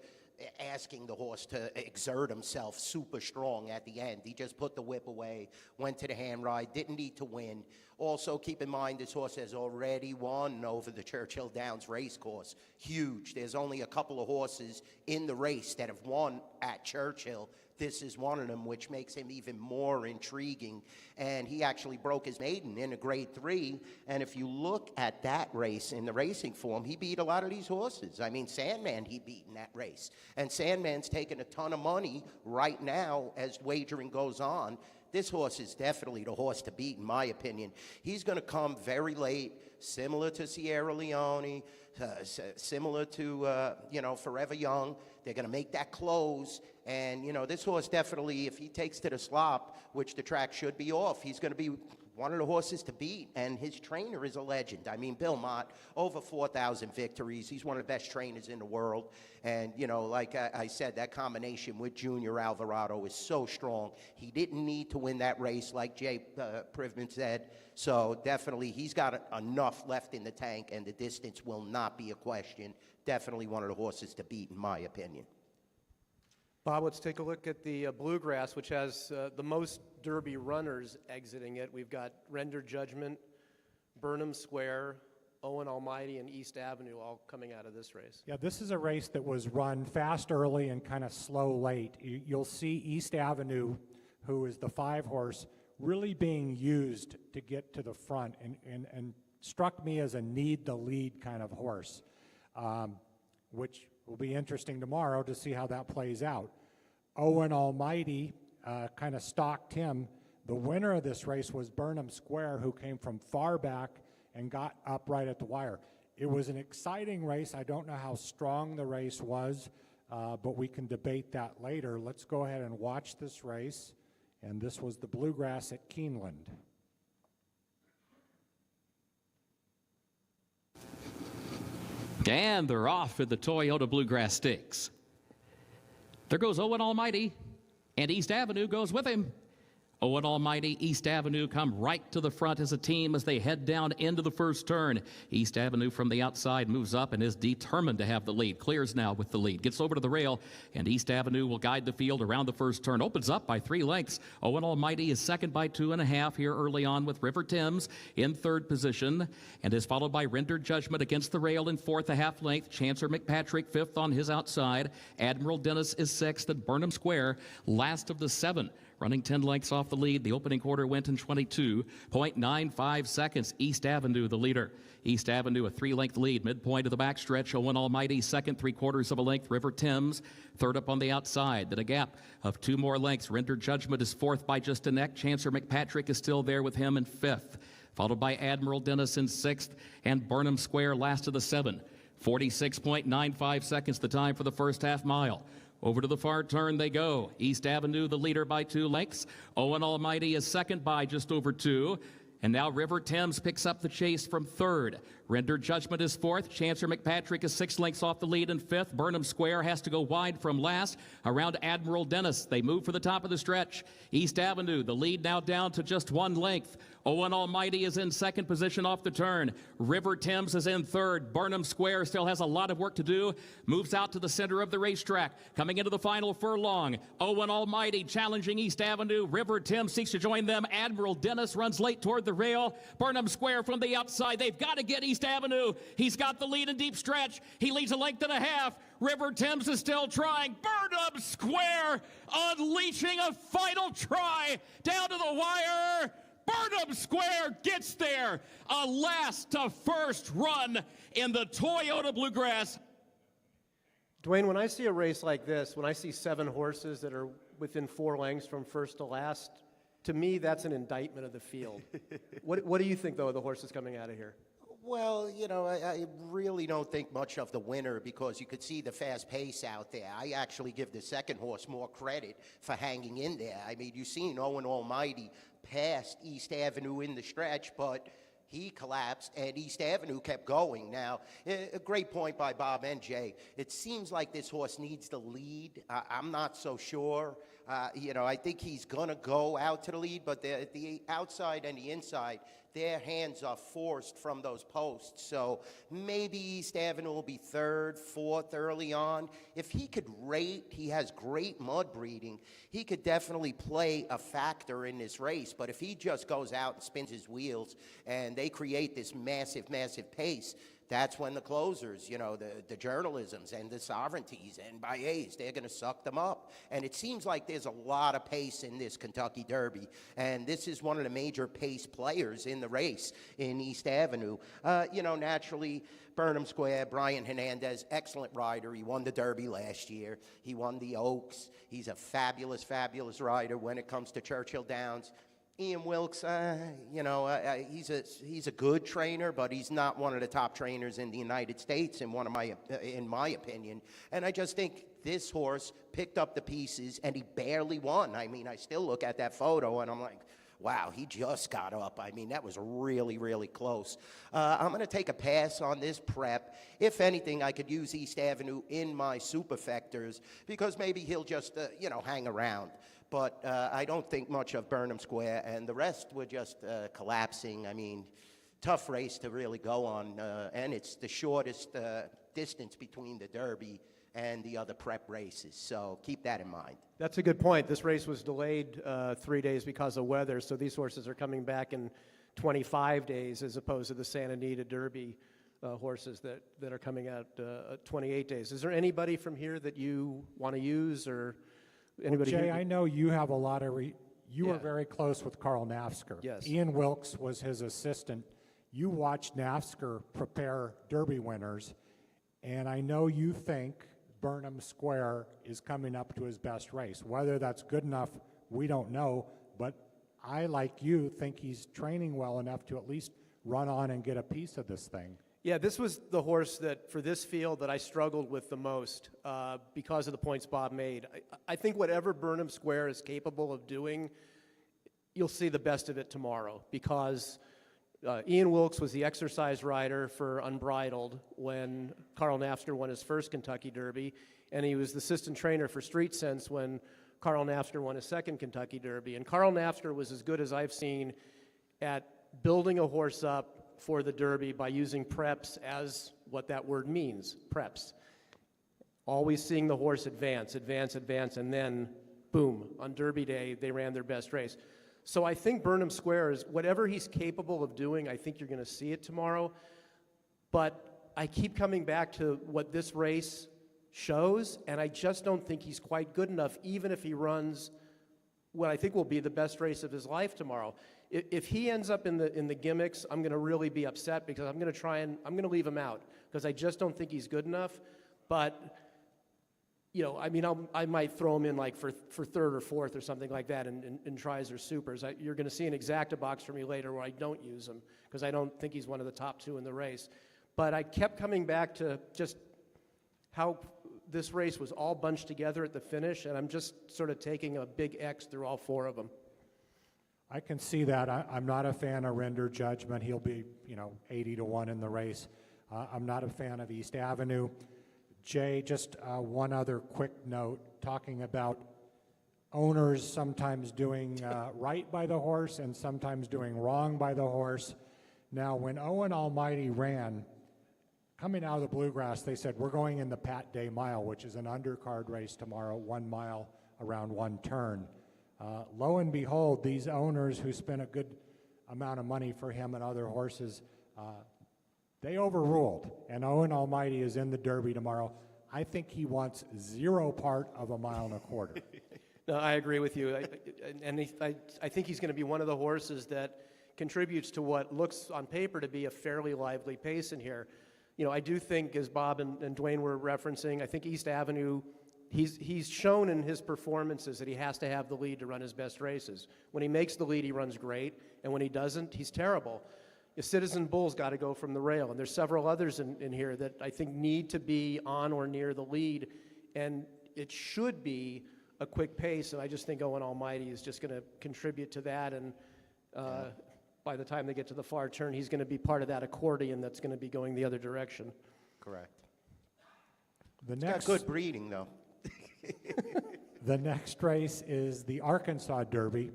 asking the horse to exert himself super strong at the end. He just put the whip away, went to the hand ride, didn't need to win. Also, keep in mind, this horse has already won over the Churchill Downs race course. Huge. There's only a couple of horses in the race that have won at Churchill. This is one of them, which makes him even more intriguing. And he actually broke his maiden in a grade 3. And if you look at that race in the racing form, he beat a lot of these horses. I mean, Sandman he beat in that race. And Sandman's taking a ton of money right now as wagering goes on. This horse is definitely the horse to beat, in my opinion. He's going to come very late, similar to Sierra Leone, similar to, Forever Young. They're going to make that close. And, this horse definitely, if he takes to the slop, which the track should be off, he's going to be one of the horses to beat. And his trainer is a legend. I mean, Bill Mott, over 4,000 victories. He's one of the best trainers in the world. And, like I said, that combination with Junior Alvarado is so strong. He didn't need to win that race, like Jay Privman said. So definitely he's got enough left in the tank, and the distance will not be a question. Definitely one of the horses to beat, in my opinion. Bob, let's take a look at the Bluegrass, which has the most Derby runners exiting it. We've got Render Judgment, Burnham Square, Owen Almighty, and East Avenue all coming out of this race. Yeah, this is a race that was run fast early and kind of slow late. You'll see East Avenue, who is the 5-horse, really being used to get to the front and struck me as a need-the-lead kind of horse, which will be interesting tomorrow to see how that plays out. Owen Almighty kind of stalked him. The winner of this race was Burnham Square, who came from far back and got up right at the wire. It was an exciting race. I don't know how strong the race was, but we can debate that later. Let's go ahead and watch this race. And this was the Bluegrass at Keeneland. And they're off at the Toyota Bluegrass Stakes. There goes Owen Almighty, and East Avenue goes with him. Owen Almighty, East Avenue come right to the front as a team as they head down into the first turn. East Avenue from the outside moves up and is determined to have the lead. Clears now with the lead. Gets over to the rail, and East Avenue will guide the field around the first turn. Opens up by 3 lengths. Owen Almighty is second by 2.5 here early on with River Thames in third position, and is followed by Render Judgment against the rail in fourth, a half length. Chancer McPatrick fifth on his outside. Admiral Dennis is sixth, and Burnham Square last of the 7. Running 10 lengths off the lead. The opening quarter went in 22.95 seconds. East Avenue, the leader. East Avenue, a 3-length lead. Midpoint of the backstretch. Owen Almighty, second, 3/4 of a length. River Thames, third up on the outside. Then a gap of 2 more lengths. Render Judgment is fourth by just a neck. Chancer McPatrick is still there with him in fifth. Followed by Admiral Dennis in sixth. And Burnham Square last of the 7. 46.95 seconds the time for the first half mile. Over to the far turn they go. East Avenue, the leader by 2 lengths. Owen Almighty is second by just over 2. And now River Thames picks up the chase from third. Render Judgment is fourth. Chancer McPatrick is 6 lengths off the lead in fifth. Burnham Square has to go wide from last. Around Admiral Dennis, they move for the top of the stretch. East Avenue, the lead now down to just 1 length. Owen Almighty is in second position off the turn. River Thames is in third. Burnham Square still has a lot of work to do. Moves out to the center of the racetrack. Coming into the final furlong. Owen Almighty challenging East Avenue. River Thames seeks to join them. Admiral Dennis runs late toward the rail. Burnham Square from the outside. They've got to get East Avenue. He's got the lead in deep stretch. He leads a length and a half. River Thames is still trying. Burnham Square unleashing a final try down to the wire. Burnham Square gets there. A last to first run in the Toyota Bluegrass. Duane, when I see a race like this, when I see 7 horses that are within 4 lengths from first to last, to me, that's an indictment of the field. What do you think, though, of the horses coming out of here? Well, you know, I really don't think much of the winner because you could see the fast pace out there. I actually give the second horse more credit for hanging in there. I mean, you've seen Owen Almighty past East Avenue in the stretch, but he collapsed and East Avenue kept going. Now, a great point by Bob and Jay. It seems like this horse needs the lead. I'm not so sure. You know, I think he's going to go out to the lead, but the outside and the inside, their hands are forced from those posts. So maybe East Avenue will be 3rd, 4th early on. If he could rate, he has great mud breeding. He could definitely play a factor in this race. But if he just goes out and spins his wheels and they create this massive, massive pace, that's when the closers, you know, the journalisms and the sovereignties and Baillet's, they're going to suck them up. And it seems like there's a lot of pace in this Kentucky Derby. And this is one of the major pace players in the race in East Avenue. You know, naturally, Burnham Square, Brian Hernandez, excellent rider. He won the Derby last year. He won the Oaks. He's a fabulous, fabulous rider when it comes to Churchill Downs. Ian Wilkes, you know, he's a good trainer, but he's not one of the top trainers in the United States, in my opinion. And I just think this horse picked up the pieces, and he barely won. I mean, I still look at that photo, and I'm like, wow, he just got up. I mean, that was really, really close. I'm going to take a pass on this prep. If anything, I could use East Avenue in my superfectors because maybe he'll just, you know, hang around. But I don't think much of Burnham Square, and the rest were just collapsing. I mean, tough race to really go on, and it's the shortest distance between the Derby and the other prep races, so keep that in mind. That's a good point. This race was delayed 3 days because of weather, so these horses are coming back in 25 days as opposed to the Santa Anita Derby horses that are coming out 28 days. Is there anybody from here that you want to use, or anybody? Well, Jay, here? I know you have a lot of you were very close with Carl Nafsker. Yes. Ian Wilkes was his assistant. You watched Nafsker prepare Derby winners, and I know you think Burnham Square is coming up to his best race. Whether that's good enough, we don't know, but I, like you, think he's training well enough to at least run on and get a piece of this thing. Yeah, this was the horse that, for this field, that I struggled with the most because of the points Bob made. I think whatever Burnham Square is capable of doing, you'll see the best of it tomorrow because Ian Wilkes was the exercise rider for Unbridled when Carl Nafsker won his first Kentucky Derby, and he was the assistant trainer for Street Sense when Carl Nafsker won his second Kentucky Derby. And Carl Nafsker was as good as I've seen at building a horse up for the Derby by using preps as what that word means, preps. Always seeing the horse advance, and then, boom, on Derby Day, they ran their best race. So I think Burnham Square is, whatever he's capable of doing, I think you're going to see it tomorrow. But I keep coming back to what this race shows, and I just don't think he's quite good enough, even if he runs what I think will be the best race of his life tomorrow. If he ends up in the gimmicks, I'm going to really be upset because I'm going to leave him out because I just don't think he's good enough. But you know, I mean, I might throw him in like for 3rd or 4th or something like that in tries or supers. You're going to see an exacta box from me later where I don't use him because I don't think he's one of the top 2 in the race. But I kept coming back to just how this race was all bunched together at the finish, and I'm just sort of taking a big X through all 4 of them. I can see that. I'm not a fan of Render Judgment. He'll be, 80-1 in the race. I'm not a fan of East Avenue. Jay, just one other quick note, talking about owners sometimes doing right by the horse and sometimes doing wrong by the horse. Now, when Owen Almighty ran, coming out of the Bluegrass, they said, we're going in the Pat Day Mile, which is an undercard race tomorrow, 1 mile around 1 turn. Lo and behold, these owners who spent a good amount of money for him and other horses. They overruled, and Owen Almighty is in the Derby tomorrow. I think he wants 0 part of a mile and a quarter. No, I agree with you. I think he's going to be one of the horses that contributes to what looks on paper to be a fairly lively pace in here. You know, I do think, as Bob and Duane were referencing, I think East Avenue, he's shown in his performances that he has to have the lead to run his best races. When he makes the lead, he runs great, and when he doesn't, he's terrible. Citizen Bull's got to go from the rail, and there's several others in here that I think need to be on or near the lead, and it should be a quick pace, and I just think Owen Almighty is just going to contribute to that, and by the time they get to the far turn, he's going to be part of that accordion that's going to be going the other direction. Correct. The Got good breeding, though. The next race is the Arkansas Derby,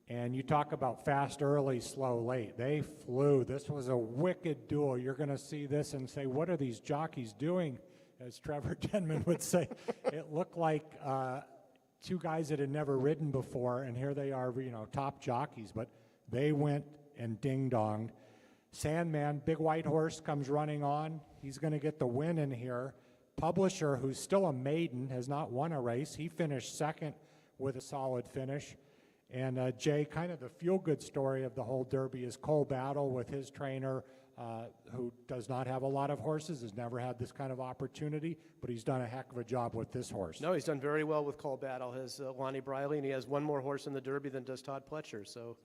and you talk about fast early, slow late. They flew. This was a wicked duel. You're going to see this and say, what are these jockeys doing? As Trevor Denman would say, it looked like two guys that had never ridden before, and here they are, you know, top jockeys, but they went and ding-donged. Sandman, big white horse, comes running on. He's going to get the win in here. Publisher, who's still a maiden, has not won a race. He finished second with a solid finish. And Jay, kind of the feel-good story of the whole Derby is Cole Battle with his trainer, who does not have a lot of horses, has never had this kind of opportunity, but he's done a heck of a job with this horse. No, he's done very well with Cole Battle, has Lonnie Briley, and he has one more horse in the Derby than does Todd Pletcher, so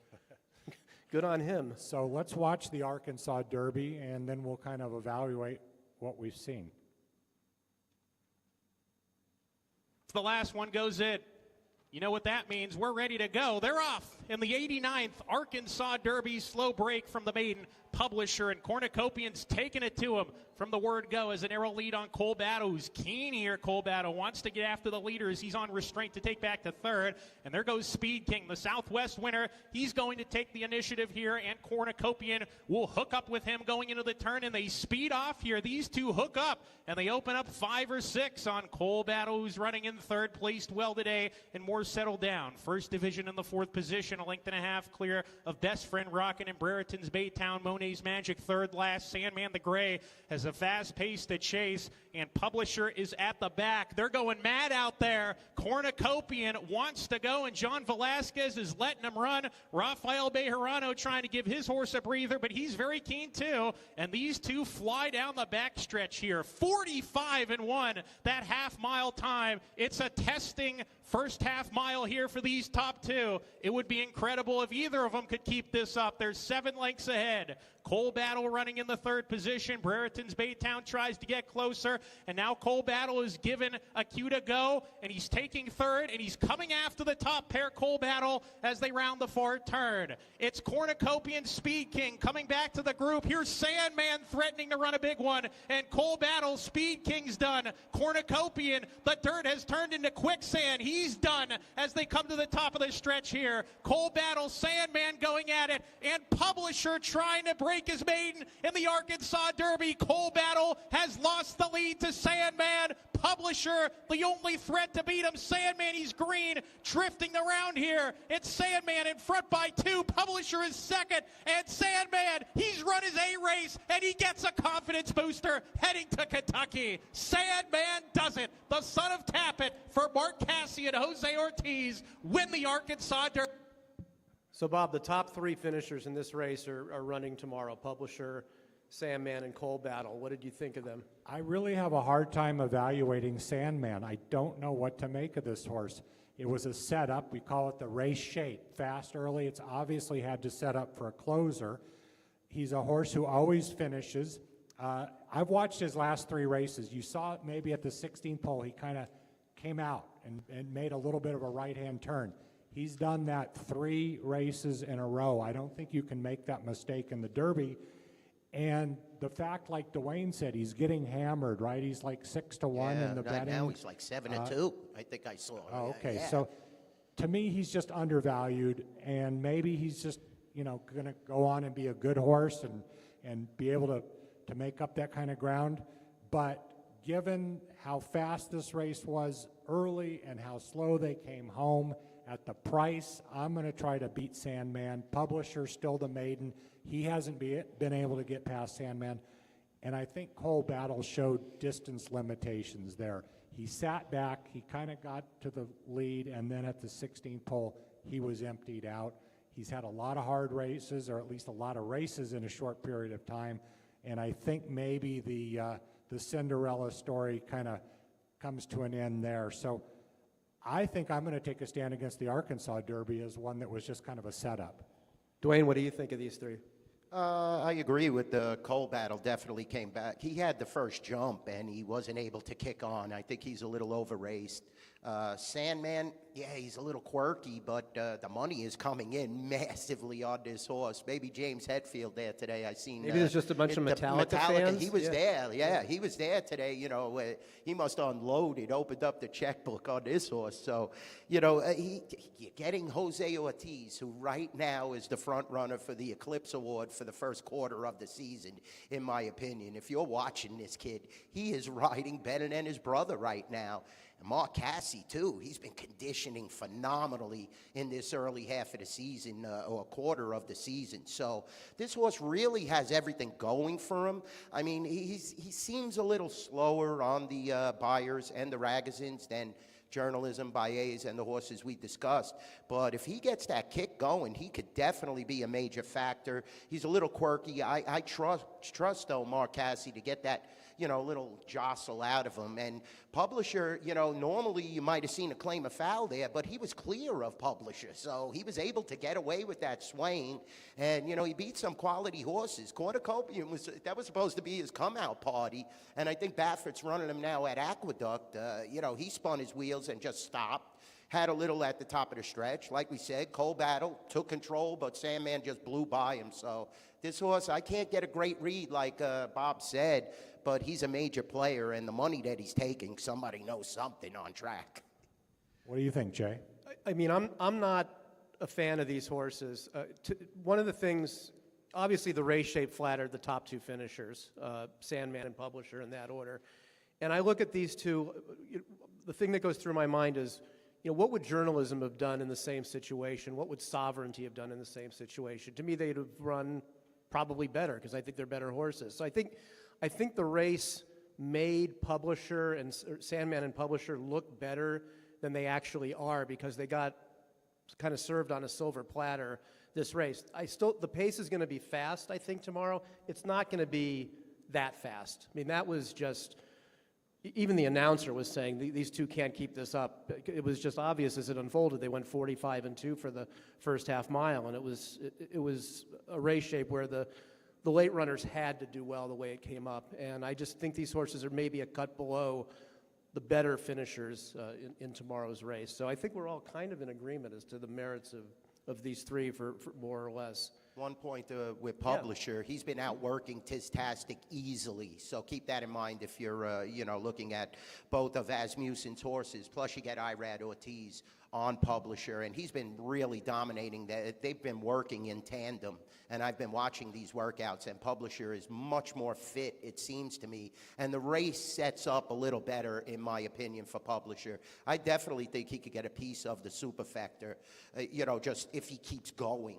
good on him. So let's watch the Arkansas Derby, and then we'll kind of evaluate what we've seen. The last one goes in. You know what that means. We're ready to go. They're off in the 89th Arkansas Derby. Slow break from the maiden. Publisher and Cornucopian's taking it to him from the word go as an arrow lead on Cole Battle, who's keen here. Cole Battle wants to get after the leaders. He's on restraint to take back to third. And there goes Speed King, the Southwest winner. He's going to take the initiative here, and Cornucopian will hook up with him going into the turn, and they speed off here. These two hook up, and they open up 5 or 6 on Cole Battle, who's running in third, placed well today, and more settled down. First division in the 4th position, a length and a half clear of Best Friend Rockin' and Brereton's Baytown. Monet's Magic third last. Sandman the Gray has a fast pace to chase, and Publisher is at the back. They're going mad out there. Cornucopian wants to go, and John Velasquez is letting him run. Rafael Bejarano trying to give his horse a breather, but he's very keen too. And these two fly down the backstretch here. 45-1, that half-mile time. It's a testing first half mile here for these top two. It would be incredible if either of them could keep this up. They're 7 lengths ahead. Cole Battle running in the 3rd position. Brereton's Baytown tries to get closer, and now Cole Battle is given a cue to go, and he's taking 3rd, and he's coming after the top pair, Cole Battle, as they round the 4th turn. It's Cornucopian, Speed King coming back to the group. Here's Sandman threatening to run a big one, and Cole Battle, Speed King's done. Cornucopian, the dirt has turned into quicksand. He's done as they come to the top of the stretch here. Cole Battle, Sandman going at it, and Publisher trying to break his maiden in the Arkansas Derby. Cole Battle has lost the lead to Sandman. Publisher, the only threat to beat him. Sandman, he's green, drifting around here. It's Sandman in front by 2. Publisher is second, and Sandman, he's run his A race, and he gets a confidence booster heading to Kentucky. Sandman does it. The son of Tappet for Mark Cassie and Jose Ortiz win the Arkansas Derby. So, Bob, the top 3 finishers in this race are running tomorrow. Publisher, Sandman, and Cole Battle. What did you think of them? I really have a hard time evaluating Sandman. I don't know what to make of this horse. It was a setup. We call it the race shape. Fast early. It's obviously had to set up for a closer. He's a horse who always finishes. I've watched his last 3 races. You saw it maybe at the 16th pole. He kind of came out and made a little bit of a right-hand turn. He's done that 3 races in a row. I don't think you can make that mistake in the Derby. And the fact, like Duane said, he's getting hammered, right? He's like 6-1 in the betting. Now he's like 7-2. I think I saw. Oh, okay. So to me, he's just undervalued, and maybe he's just, you know, going to go on and be a good horse and be able to make up that kind of ground. But given how fast this race was early and how slow they came home at the price, I'm going to try to beat Sandman. Publisher still the maiden. He hasn't been able to get past Sandman. And I think Cole Battle showed distance limitations there. He sat back, he kind of got to the lead, and then at the 16th pole, he was emptied out. He's had a lot of hard races, or at least a lot of races in a short period of time, and I think maybe the Cinderella story kind of comes to an end there. So I think I'm going to take a stand against the Arkansas Derby as one that was just kind of a setup. Duane, what do you think of these three? I agree with the Cole Battle. Definitely came back. He had the first jump, and he wasn't able to kick on. I think he's a little over-raced. Sandman, yeah, he's a little quirky, but the money is coming in massively on this horse. Maybe James Hetfield there today. I seen. Maybe there's just a bunch of Metallica fans. He was there. Yeah, he was there today. You know, he must have unloaded, opened up the checkbook on this horse. So, you know, you're getting Jose Ortiz, who right now is the front runner for the Eclipse Award for the first quarter of the season, in my opinion. If you're watching this kid, he is riding better than his brother right now. And Mark Cassie, too, he's been conditioning phenomenally in this early half of the season, or quarter of the season. So this horse really has everything going for him. I mean, he seems a little slower on the buyers and the Ragazins than Journalism, Baez, and the horses we discussed. But if he gets that kick going, he could definitely be a major factor. He's a little quirky. I trust though, Mark Cassie, to get that, you know, little jostle out of him. And Publisher, you know, normally you might have seen a claim of foul there, but he was clear of Publisher. So he was able to get away with that swaying. And, you know, he beat some quality horses. Cornucopian was supposed to be his come-out party. And I think Baffert's running him now at Aqueduct. You know, he spun his wheels and just stopped. Had a little at the top of the stretch. Like we said, Cole Battle took control, but Sandman just blew by him. So this horse, I can't get a great read like Bob said, but he's a major player, and the money that he's taking, somebody knows something on track. What do you think, Jay? I mean, I'm not a fan of these horses. One of the things, obviously the race shape flattered the top two finishers, Sandman and Publisher in that order. And I look at these two, the thing that goes through my mind is, you know, what would journalism have done in the same situation? What would Sovereignty have done in the same situation? To me, they'd have run probably better because I think they're better horses. So I think the race made Publisher and Sandman and Publisher look better than they actually are because they got kind of served on a silver platter this race. The pace is going to be fast, I think, tomorrow. It's not going to be that fast. I mean, that was just, even the announcer was saying these two can't keep this up. It was just obvious as it unfolded. They went 45-2 for the first half mile, and it was a race shape where the late runners had to do well the way it came up. And I just think these horses are maybe a cut below the better finishers in tomorrow's race. So I think we're all kind of in agreement as to the merits of these three for more or less. One point with Publisher, he's been outworking Tistastic easily. So keep that in mind if you're, you know, looking at both of Asmussen's horses. Plus you get Irad Ortiz on Publisher, and he's been really dominating. They've been working in tandem, and I've been watching these workouts, and Publisher is much more fit, it seems to me. And the race sets up a little better, in my opinion, for Publisher. I definitely think he could get a piece of the superfecta, you know, just if he keeps going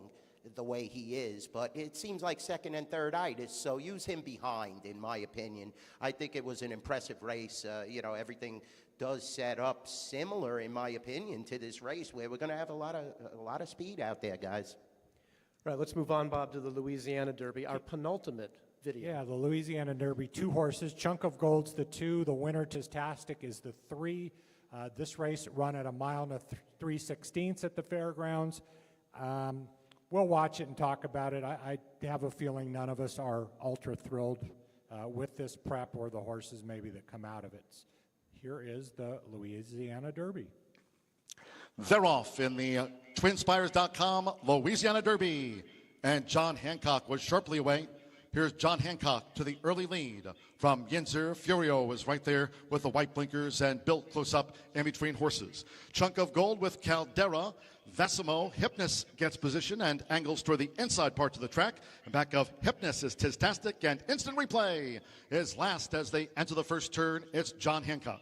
the way he is, but it seems like second and third itis, so use him behind, in my opinion. I think it was an impressive race. You know, everything does set up similar, in my opinion, to this race where we're going to have a lot of speed out there, guys. All right, let's move on, Bob, to the Louisiana Derby, our penultimate video. Yeah, the Louisiana Derby, 2 horses. Chunk of Gold's the 2. The winner, Tistastic, is the 3. This race run at 1 mile and 3/16 at the fairgrounds. We'll watch it and talk about it. I have a feeling none of us are ultra thrilled with this prep or the horses maybe that come out of it. Here is the Louisiana Derby. They're off in the TwinSpires.com Louisiana Derby. And John Hancock was sharply away. Here's John Hancock to the early lead from Yinzer. Furio was right there with the white blinkers and built close up in between horses. Chunk of Gold with Caldera. Vassimo, Hypnus gets position and angles toward the inside part of the track. And back of Hypnus is Tistastic, and Instant Replay is last as they enter the first turn. It's John Hancock.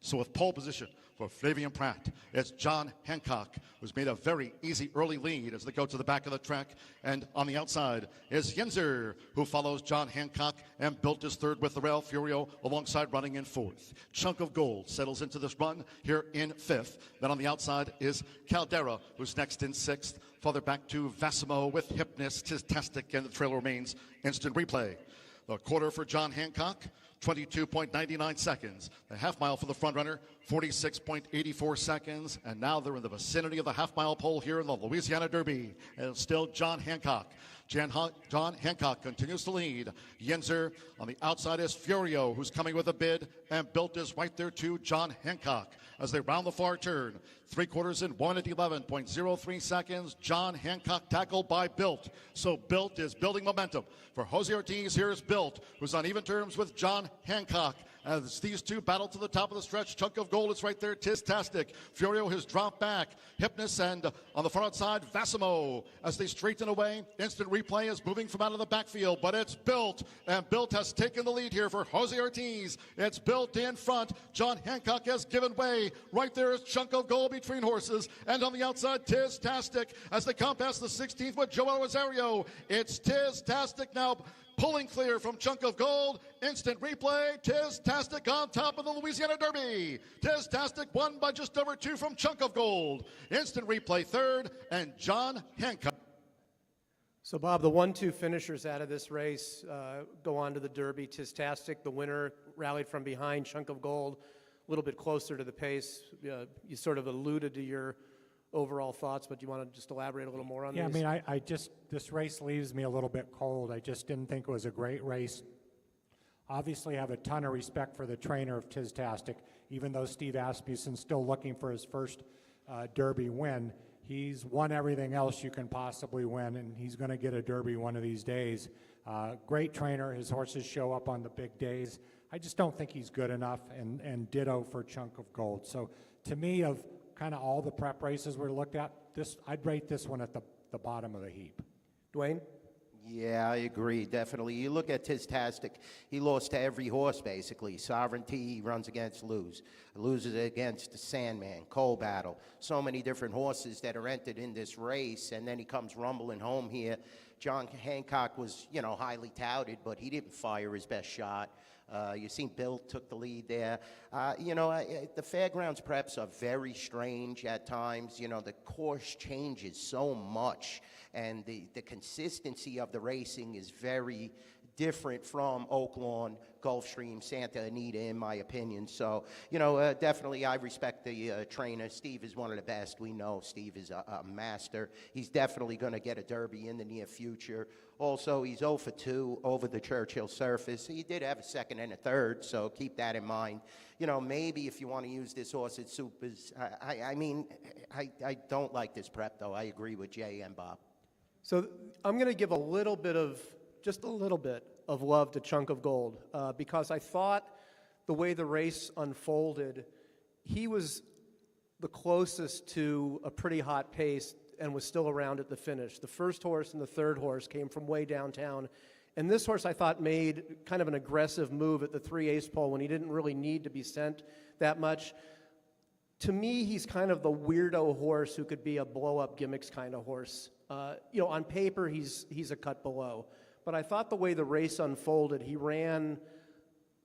So with pole position For Flavian Pratt, it's John Hancock, who's made a very easy early lead as they go to the back of the track. And on the outside is Yinzer, who follows John Hancock and built his third with the Rail Furio alongside running in fourth. Chunk of Gold settles into this run here in fifth. Then on the outside is Caldera, who's next in sixth. Farther back to Vassimo with Hypnus, Tistastic, and the trail remains instant replay. The quarter for John Hancock, 22.99 seconds. The half mile for the front runner, 46.84 seconds. And now they're in the vicinity of the half mile pole here in the Louisiana Derby. And it's still John Hancock. John Hancock continues to lead. Yinzer on the outside is Furio, who's coming with a bid, and Built is right there too, John Hancock. As they round the far turn, 3/4 in 1 at 11.03 seconds. John Hancock tackled by Built. So Built is building momentum. For Jose Ortiz, here's Built, who's on even terms with John Hancock. As these two battle to the top of the stretch, Chunk of Gold is right there, Tistastic. Furio has dropped back. Hypnus, and on the far outside, Vassimo. As they straighten away, instant replay is moving from out of the backfield, but it's Built, and Built has taken the lead here for Jose Ortiz. It's Built in front. John Hancock has given way. Right there is Chunk of Gold between horses, and on the outside, Tistastic. As they come past the 16th with Joel Rosario, it's Tistastic now pulling clear from Chunk of Gold. Instant replay. Tistastic on top of the Louisiana Derby. Tistastic won by just over 2 from Chunk of Gold. Instant replay third, and John Hancock. So, Bob, the 1-2 finishers out of this race go on to the Derby. Tistastic, the winner, rallied from behind. Chunk of Gold, a little bit closer to the pace. You sort of alluded to your overall thoughts, but do you want to just elaborate a little more on Yeah, these? I mean, I just, this race leaves me a little bit cold. I just didn't think it was a great race. Obviously, I have a ton of respect for the trainer of Tistastic, even though Steve Asmussen's still looking for his first Derby win. He's won everything else you can possibly win, and he's going to get a Derby one of these days. Great trainer. His horses show up on the big days. I just don't think he's good enough, and ditto for Chunk of Gold. So to me, of kind of all the prep races we looked at, I'd rate this one at the bottom of the heap. Duane? Yeah, I agree, definitely. You look at Tistastic, he lost to every horse, basically. Sovereignty, he runs against loses against the Sandman, Coal Battle. So many different horses that are entered in this race, and then he comes rumbling home here. John Hancock was, highly touted, but he didn't fire his best shot. You seen Bill took the lead there. The fairgrounds preps are very strange at times. The course changes so much, and the consistency of the racing is very different from Oaklawn, Gulfstream, Santa Anita, in my opinion. So, definitely I respect the trainer. Steve is one of the best. We know Steve is a master. He's definitely going to get a Derby in the near future. Also, he's 0 for 2 over the Churchill surface. He did have a second and a third, so keep that in mind. Maybe if you want to use this horse at supers, I don't like this prep, though. I agree with Jay and Bob. So I'm going to give just a little bit of love to Chunk of Gold because I thought the way the race unfolded, he was the closest to a pretty hot pace and was still around at the finish. The first horse and the third horse came from way downtown, and this horse I thought made kind of an aggressive move at the 3/8 pole when he didn't really need to be sent that much. To me, he's kind of the weirdo horse who could be a blow-up gimmicks kind of horse. On paper, he's a cut below. But I thought the way the race unfolded, he ran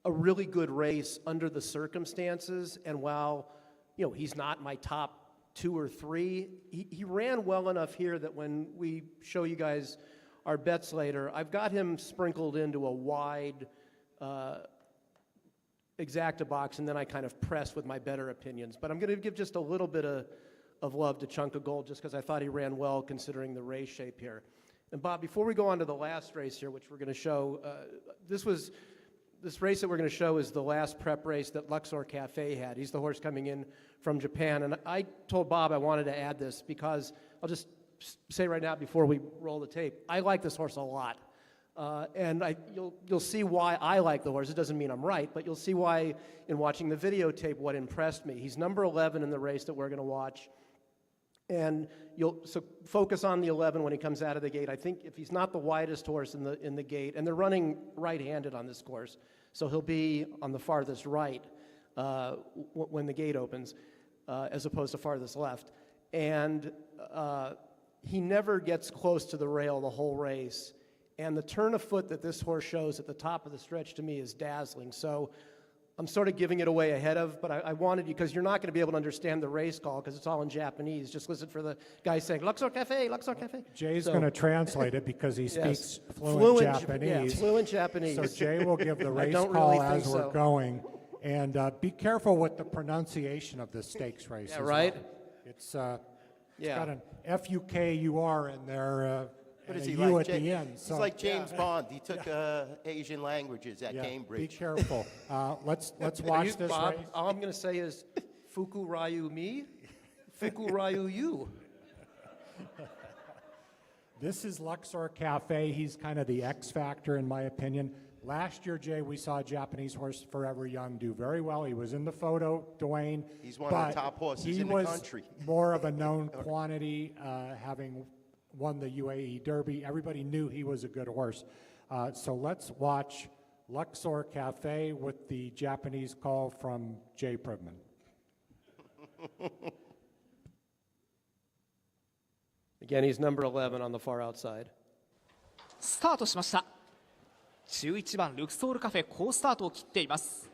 a really good race under the circumstances. And while, he's not my top 2 or 3, he ran well enough here that when we show you guys our bets later, I've got him sprinkled into a wide exacta box, and then I kind of press with my better opinions. But I'm going to give just a little bit of love to Chunk of Gold just because I thought he ran well considering the race shape here. And Bob, before we go on to the last race here, which we're going to show, this race that we're going to show is the last prep race that Luxor Cafe had. He's the horse coming in from Japan. And I told Bob I wanted to add this because I'll just say right now before we roll the tape, I like this horse a lot. And you'll see why I like the horse. It doesn't mean I'm right, but you'll see why in watching the videotape what impressed me. He's number 11 in the race that we're going to watch. And so focus on the 11 when he comes out of the gate. I think if he's not the widest horse in the gate, and they're running right-handed on this course, so he'll be on the farthest right when the gate opens. as opposed to farthest left. And he never gets close to the rail the whole race. And the turn of foot that this horse shows at the top of the stretch to me is dazzling. So I'm sort of giving it away ahead of, but I wanted you, because you're not going to be able to understand the race call because it's all in Japanese. Just listen for the guy saying, Luxor Cafe, Luxor Cafe. Jay's going to translate it because he speaks fluent fluent Japanese. Yeah, fluent Japanese. So Jay will give the race don't call really as think we're so. going. And be careful with the pronunciation of the stakes race. Yeah, as right? well. It's got an F-U-K-U-R in there. What and is a he U like? at the end. He's like James Bond. He took Asian languages at Be Cambridge. careful. Let's Are watch you, this Bob, race. all I'm going to say is, Fuku Ryu me, Fuku Ryu you. This is Luxor Cafe. He's kind of the X factor, in my opinion. Last year, Jay, we saw a Japanese horse, Forever Young, do very well. He was in the photo, Duane. He's one of the top horses in the country. He was more of a known quantity, having won the UAE Derby. Everybody knew he was a good horse. So let's watch Luxor Cafe with the Japanese call from Jay Privman. Again, he's number 11 on the far outside. スタートしました。11番ルクソールカフェ好スタートを切っています。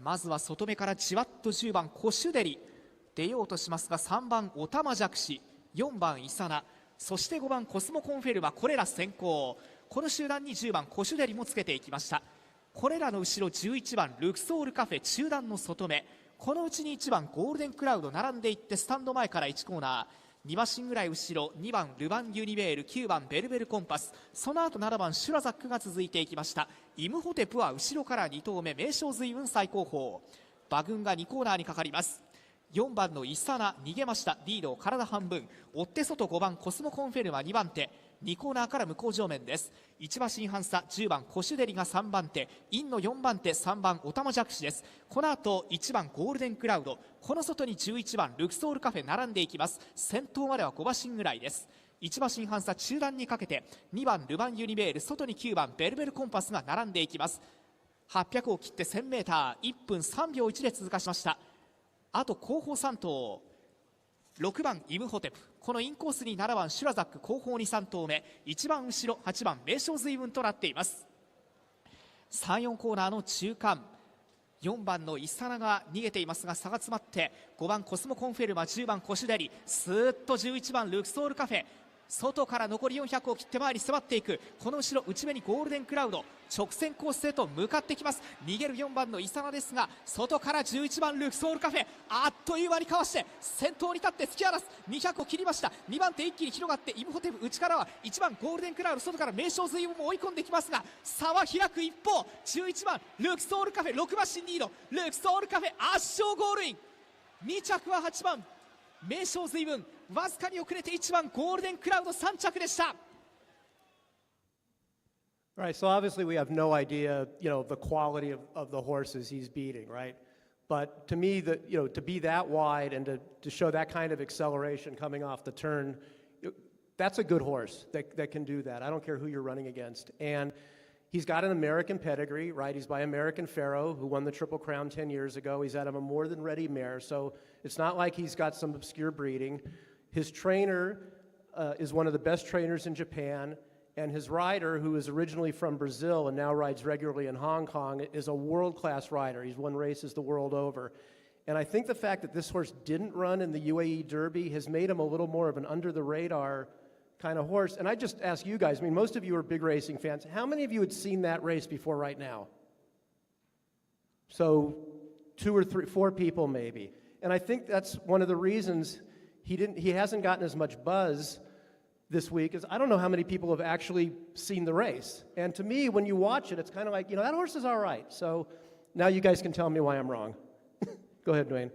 まずは外目からじわっと10番コシュデリ出ようとしますが、3番オタマジャクシ、4番イサナ、そして5番コスモコンフェルマ、これら先行。この集団に10番コシュデリもつけていきました。これらの後ろ11番ルクソールカフェ中段の外目、このうちに1番ゴールデンクラウド並んでいって、スタンド前から1コーナー2馬身ぐらい後ろ、2番ルヴァン・ユニベール、9番ベルベルコンパス、その後7番シュラザックが続いていきました。イムホテプは後ろから2頭目、名将随分最高峰。馬群が2コーナーにかかります。4番のイサナ逃げました。リードを体半分、追って外5番コスモコンフェルマ2番手、2コーナーから向こう正面です。1馬身半差、10番コシュデリが3番手、インの4番手、3番オタマジャクシです。この後1番ゴールデンクラウド、この外に11番ルクソールカフェ並んでいきます。先頭までは5馬身ぐらいです。1馬身半差中段にかけて2番ルヴァン・ユニベール、外に9番ベルベルコンパスが並んでいきます。800を切って 1000m、 1分3秒1で通過しました。あと後方3頭、6番イムホテプ、このインコースに7番シュラザック、後方に3頭目、一番後ろ8番名将随分となっています。3、4コーナーの中間、4番のイサナが逃げていますが差が詰まって、5番コスモコンフェルマ、10番コシュデリ、スーッと11番ルクソールカフェ、外から残り400を切って前に迫っていく。この後ろ内目にゴールデンクラウド、直線コースへと向かってきます。逃げる4番のイサナですが、外から11番ルクソールカフェ、あっという間にかわして先頭に立って突き放す。200を切りました。2番手一気に広がって、イムホテプ内からは1番ゴールデンクラウド、外から名将随分も追い込んできますが、差は開く一方、11番ルクソールカフェ6馬身リード、ルクソールカフェ圧勝ゴールイン。2着は8番名将随分、わずかに遅れて1番ゴールデンクラウド3着でした。Right, so obviously we have no idea, the quality of the horses he's beating, right? But to me, to be that wide and to show that kind of acceleration coming off the turn, that's a good horse that can do that. I don't care who you're running against. And he's got an American pedigree, right? He's by American Pharaoh, who won the Triple Crown 10 years ago. He's out of a more than ready mare, so it's not like he's got some obscure breeding. His trainer is one of the best trainers in Japan, and his rider, who is originally from Brazil and now rides regularly in Hong Kong, is a world-class rider. He's won races the world over. And I think the fact that this horse didn't run in the UAE Derby has made him a little more of an under-the-radar kind of horse. And I just ask you guys, most of you are big racing fans. How many of you had seen that race before right now? So 2 or 3, 4 people maybe. And I think that's one of the reasons he hasn't gotten as much buzz this week, is I don't know how many people have actually seen the race. And to me, when you watch it, it's kind of like, that horse is all right. So now you guys can tell me why I'm wrong. Go ahead, Duane.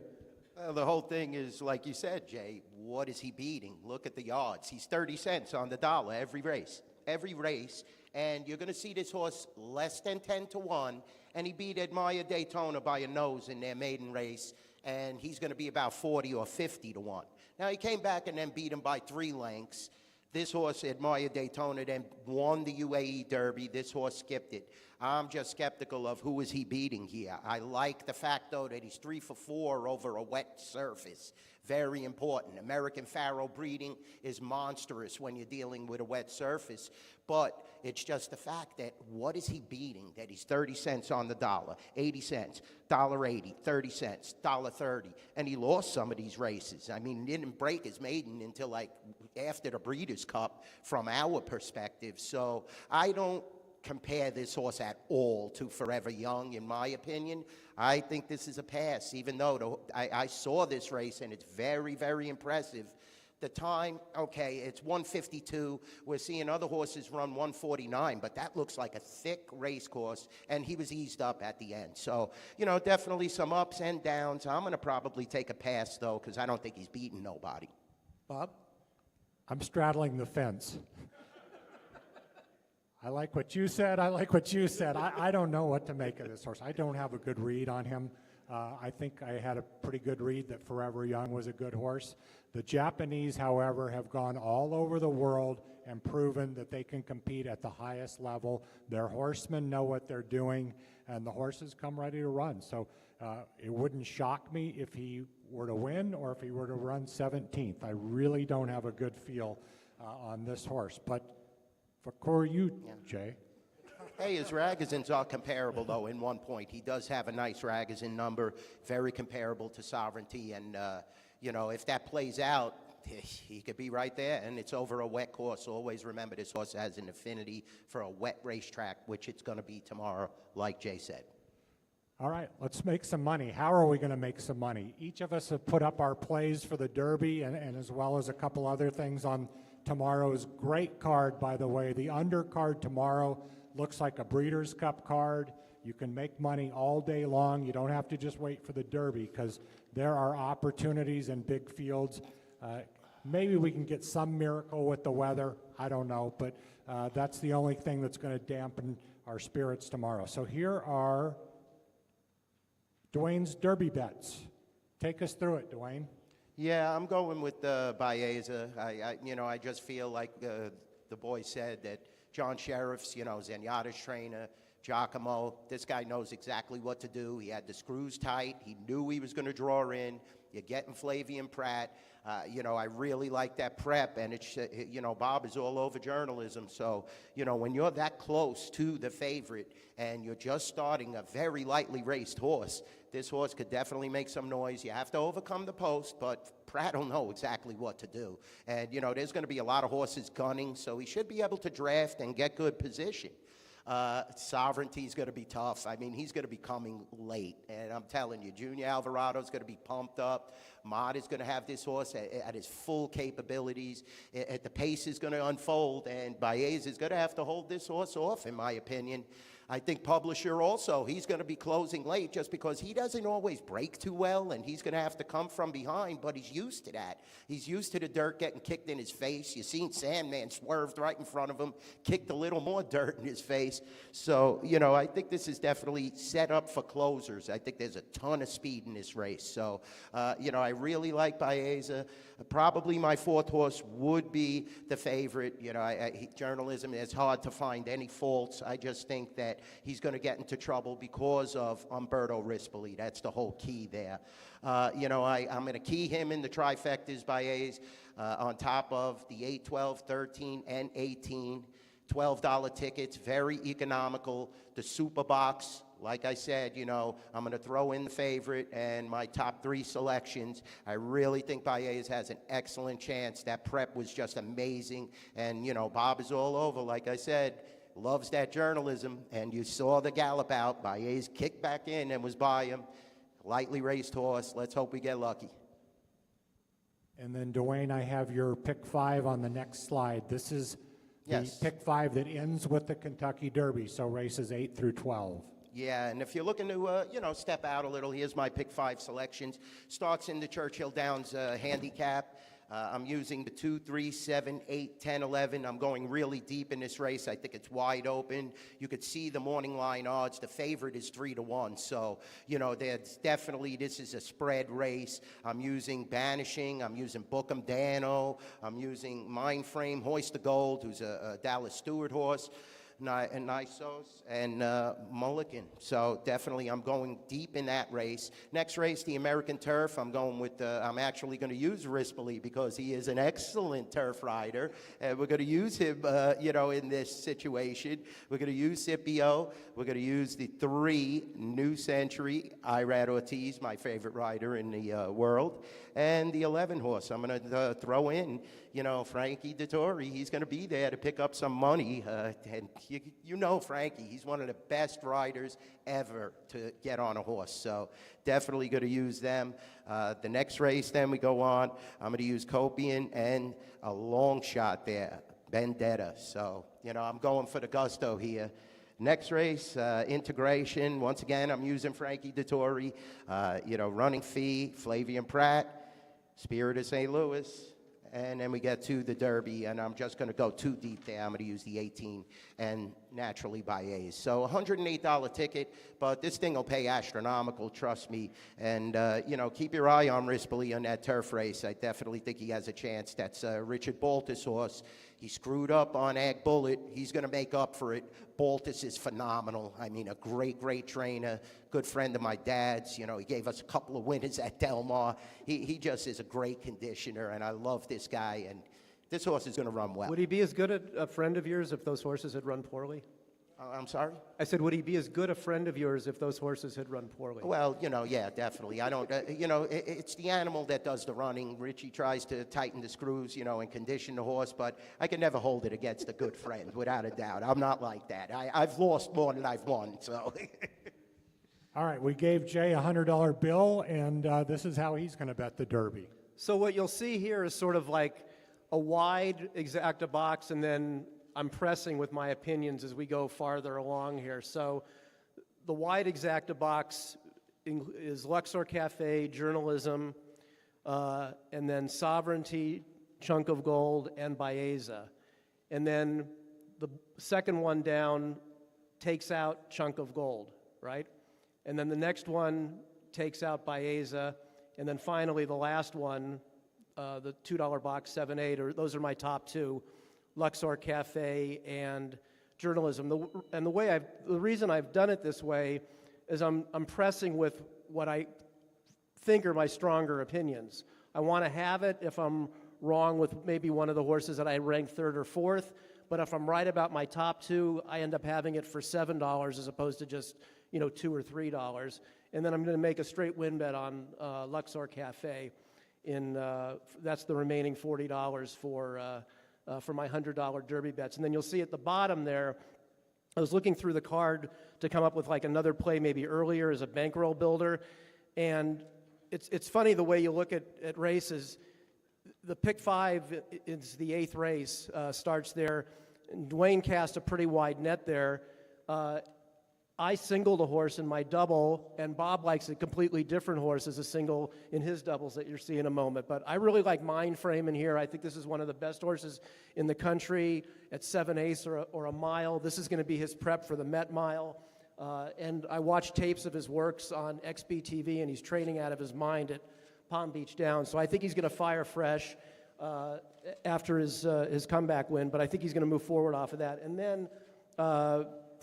Well, the whole thing is, like you said, Jay, what is he beating? Look at the odds. He's 30 cents on the dollar every race. And you're going to see this horse less than 10 to 1. And he beat Admire Daytona by a nose in their maiden race. And he's going to be about 40 or 50 to 1. Now, he came back and then beat him by 3 lengths. This horse admired Daytona, then won the UAE Derby. This horse skipped it. I'm just skeptical of who is he beating here. I like the fact, though, that he's 3 for 4 over a wet surface. Very important. American Pharaoh breeding is monstrous when you're dealing with a wet surface. But it's just the fact that what is he beating? That he's 30 cents on the dollar, 80 cents, $1.80, 30 cents, $1.30. And he lost some of these races. I mean, he didn't break his maiden until like after the Breeders' Cup from our perspective. So I don't compare this horse at all to Forever Young, in my opinion. I think this is a pass, even though I saw this race, and it's very, very impressive. The time, okay, it's 152. We're seeing other horses run 149, but that looks like a thick race course, and he was eased up at the end. So, you know, definitely some ups and downs. I'm going to probably take a pass, though, because I don't think he's beaten nobody. Bob? I'm straddling the fence. I like what you said. I like what you said. I don't know what to make of this horse. I don't have a good read on him. I think I had a pretty good read that Forever Young was a good horse. The Japanese, however, have gone all over the world and proven that they can compete at the highest level. Their horsemen know what they're doing, and the horses come ready to run. So it wouldn't shock me if he were to win or if he were to run 17th. I really don't have a good feel on this horse. But for you, Jay. Hey, his Ragozins are comparable, though, in one point. He does have a nice Ragozin number, very comparable to Sovereignty. And, you know, if that plays out, he could be right there, and it's over a wet course. Always remember this horse has an affinity for a wet racetrack, which it's going to be tomorrow, like Jay said. All right, let's make some money. How are we going to make some money? Each of us have put up our plays for the Derby and as well as a couple other things on tomorrow's great card, by the way. The undercard tomorrow looks like a Breeders' Cup card. You can make money all day long. You don't have to just wait for the Derby because there are opportunities in big fields. Maybe we can get some miracle with the weather. I don't know, but that's the only thing that's going to dampen our spirits tomorrow. So here are Duane's Derby bets. Take us through it, Duane. Yeah, I'm going with Baeza. I just feel like the boy said that John Sheriff's, Zenyatta's trainer, Giacomo, this guy knows exactly what to do. He had the screws tight. He knew he was going to draw in. You're getting Flavian Pratt. I really like that prep, and it's, Bob is all over journalism. So, when you're that close to the favorite and you're just starting a very lightly raced horse, this horse could definitely make some noise. You have to overcome the post, but Pratt will know exactly what to do. And, there's going to be a lot of horses gunning, so he should be able to draft and get good position. Sovereignty's going to be tough. I mean, he's going to be coming late. And I'm telling you, Junior Alvarado's going to be pumped up. Mott is going to have this horse at his full capabilities. The pace is going to unfold, and Baez is going to have to hold this horse off, in my opinion. I think Publisher also, he's going to be closing late just because he doesn't always break too well, and he's going to have to come from behind, but he's used to that. He's used to the dirt getting kicked in his face. You've seen Sandman swerved right in front of him, kicked a little more dirt in his face. So, I think this is definitely set up for closers. I think there's a ton of speed in this race. So, I really like Baeza. Probably my fourth horse would be the favorite. Journalism, it's hard to find any faults. I just think that he's going to get into trouble because of Umberto Rispoli. That's the whole key there. I'm going to key him in the trifectas, Baez, on top of the 8, 12, 13, and 18. $12 tickets, very economical. The Super Box, like I said, I'm going to throw in the favorite and my top 3 selections. I really think Baez has an excellent chance. That prep was just amazing. And, Bob is all over, like I said, loves that journalism. And you saw the gallop out. Baez kicked back in and was by him. Lightly raced horse. Let's hope we get lucky. And then, Duane, I have your pick 5 on the next slide. This is the pick 5 that ends with the Kentucky Derby, so races 8 through 12. Yeah, and if you're looking to, step out a little, here's my pick 5 selections. Starts in the Churchill Downs handicap. I'm using the 2, 3, 7, 8, 10, 11. I'm going really deep in this race. I think it's wide open. You could see the morning line odds. The favorite is 3-1. So, you know, there's definitely, this is a spread race. I'm using Banishing. I'm using Bookham Dano. I'm using Mindframe, Hoist the Gold, who's a Dallas Stewart horse. And Nisos and Mulligan. So definitely I'm going deep in that race. Next race, the American Turf, I'm going with, I'm actually going to use Rispoli because he is an excellent turf rider. And we're going to use him, you know, in this situation. We're going to use Scipio. We're going to use the 3 New Century, Irad Ortiz, my favorite rider in the world. And the 11 horse, I'm going to throw in, you know, Frankie Dettori. He's going to be there to pick up some money. And you know Frankie, he's one of the best riders ever to get on a horse. So definitely going to use them. The next race then we go on, I'm going to use Copian and a long shot there, Vendetta. So, you know, I'm going for the gusto here. Next race, Integration. Once again, I'm using Frankie Dettori. You know, Running Fee, Flavian Pratt, Spirit of St. Louis. And then we get to the Derby, and I'm just going to go too deep there. I'm going to use the 18 and Naturally Baez. So $108 ticket, but this thing will pay astronomical, trust me. And, you know, keep your eye on Rispoli on that turf race. I definitely think he has a chance. That's Richard Baltus' horse. He screwed up on Ag Bullet. He's going to make up for it. Baltus is phenomenal. I mean, a great, great trainer, good friend of my dad's. You know, he gave us a couple of winners at Del Mar. He just is a great conditioner, and I love this guy, and this horse is going to run well. Would he be as good a friend of yours if those horses had run poorly? I'm sorry? I said, would he be as good a friend of yours if those horses had run poorly? Well, you know, yeah, definitely. I don't, you know, it's the animal that does the running. Richie tries to tighten the screws, you know, and condition the horse, but I can never hold it against a good friend, without a doubt. I'm not like that. I've lost more than I've won, so. All right, we gave Jay a $100 bill, and this is how he's going to bet the Derby. So what you'll see here is sort of like a wide exacta box, and then I'm pressing with my opinions as we go farther along here. So the wide exacta box is Luxor Cafe, Journalism, and then Sovereignty, Chunk of Gold, and Baeza. And then the second one down takes out Chunk of Gold, right? And then the next one takes out Baeza. And then finally the last one, the $2 box, 7, 8, those are my top 2. Luxor Cafe and Journalism. The reason I've done it this way is I'm pressing with what I think are my stronger opinions. I want to have it if I'm wrong with maybe one of the horses that I ranked 3rd or 4th, but if I'm right about my top 2, I end up having it for $7 as opposed to just, you know, $2 or $3. And then I'm going to make a straight win bet on Luxor Cafe. That's the remaining $40 for my $100 Derby bets. And then you'll see at the bottom there, I was looking through the card to come up with like another play maybe earlier as a bankroll builder. And it's funny the way you look at races. The pick 5 is the 8th race, starts there. And Duane cast a pretty wide net there. I singled a horse in my double, and Bob likes a completely different horse as a single in his doubles that you'll see in a moment. But I really like Mindframe in here. I think this is one of the best horses in the country at 7/8 or a mile. This is going to be his prep for the Met Mile. And I watched tapes of his works on XBTV, and he's training out of his mind at Palm Beach Downs. So I think he's going to fire fresh after his comeback win, but I think he's going to move forward off of that. And then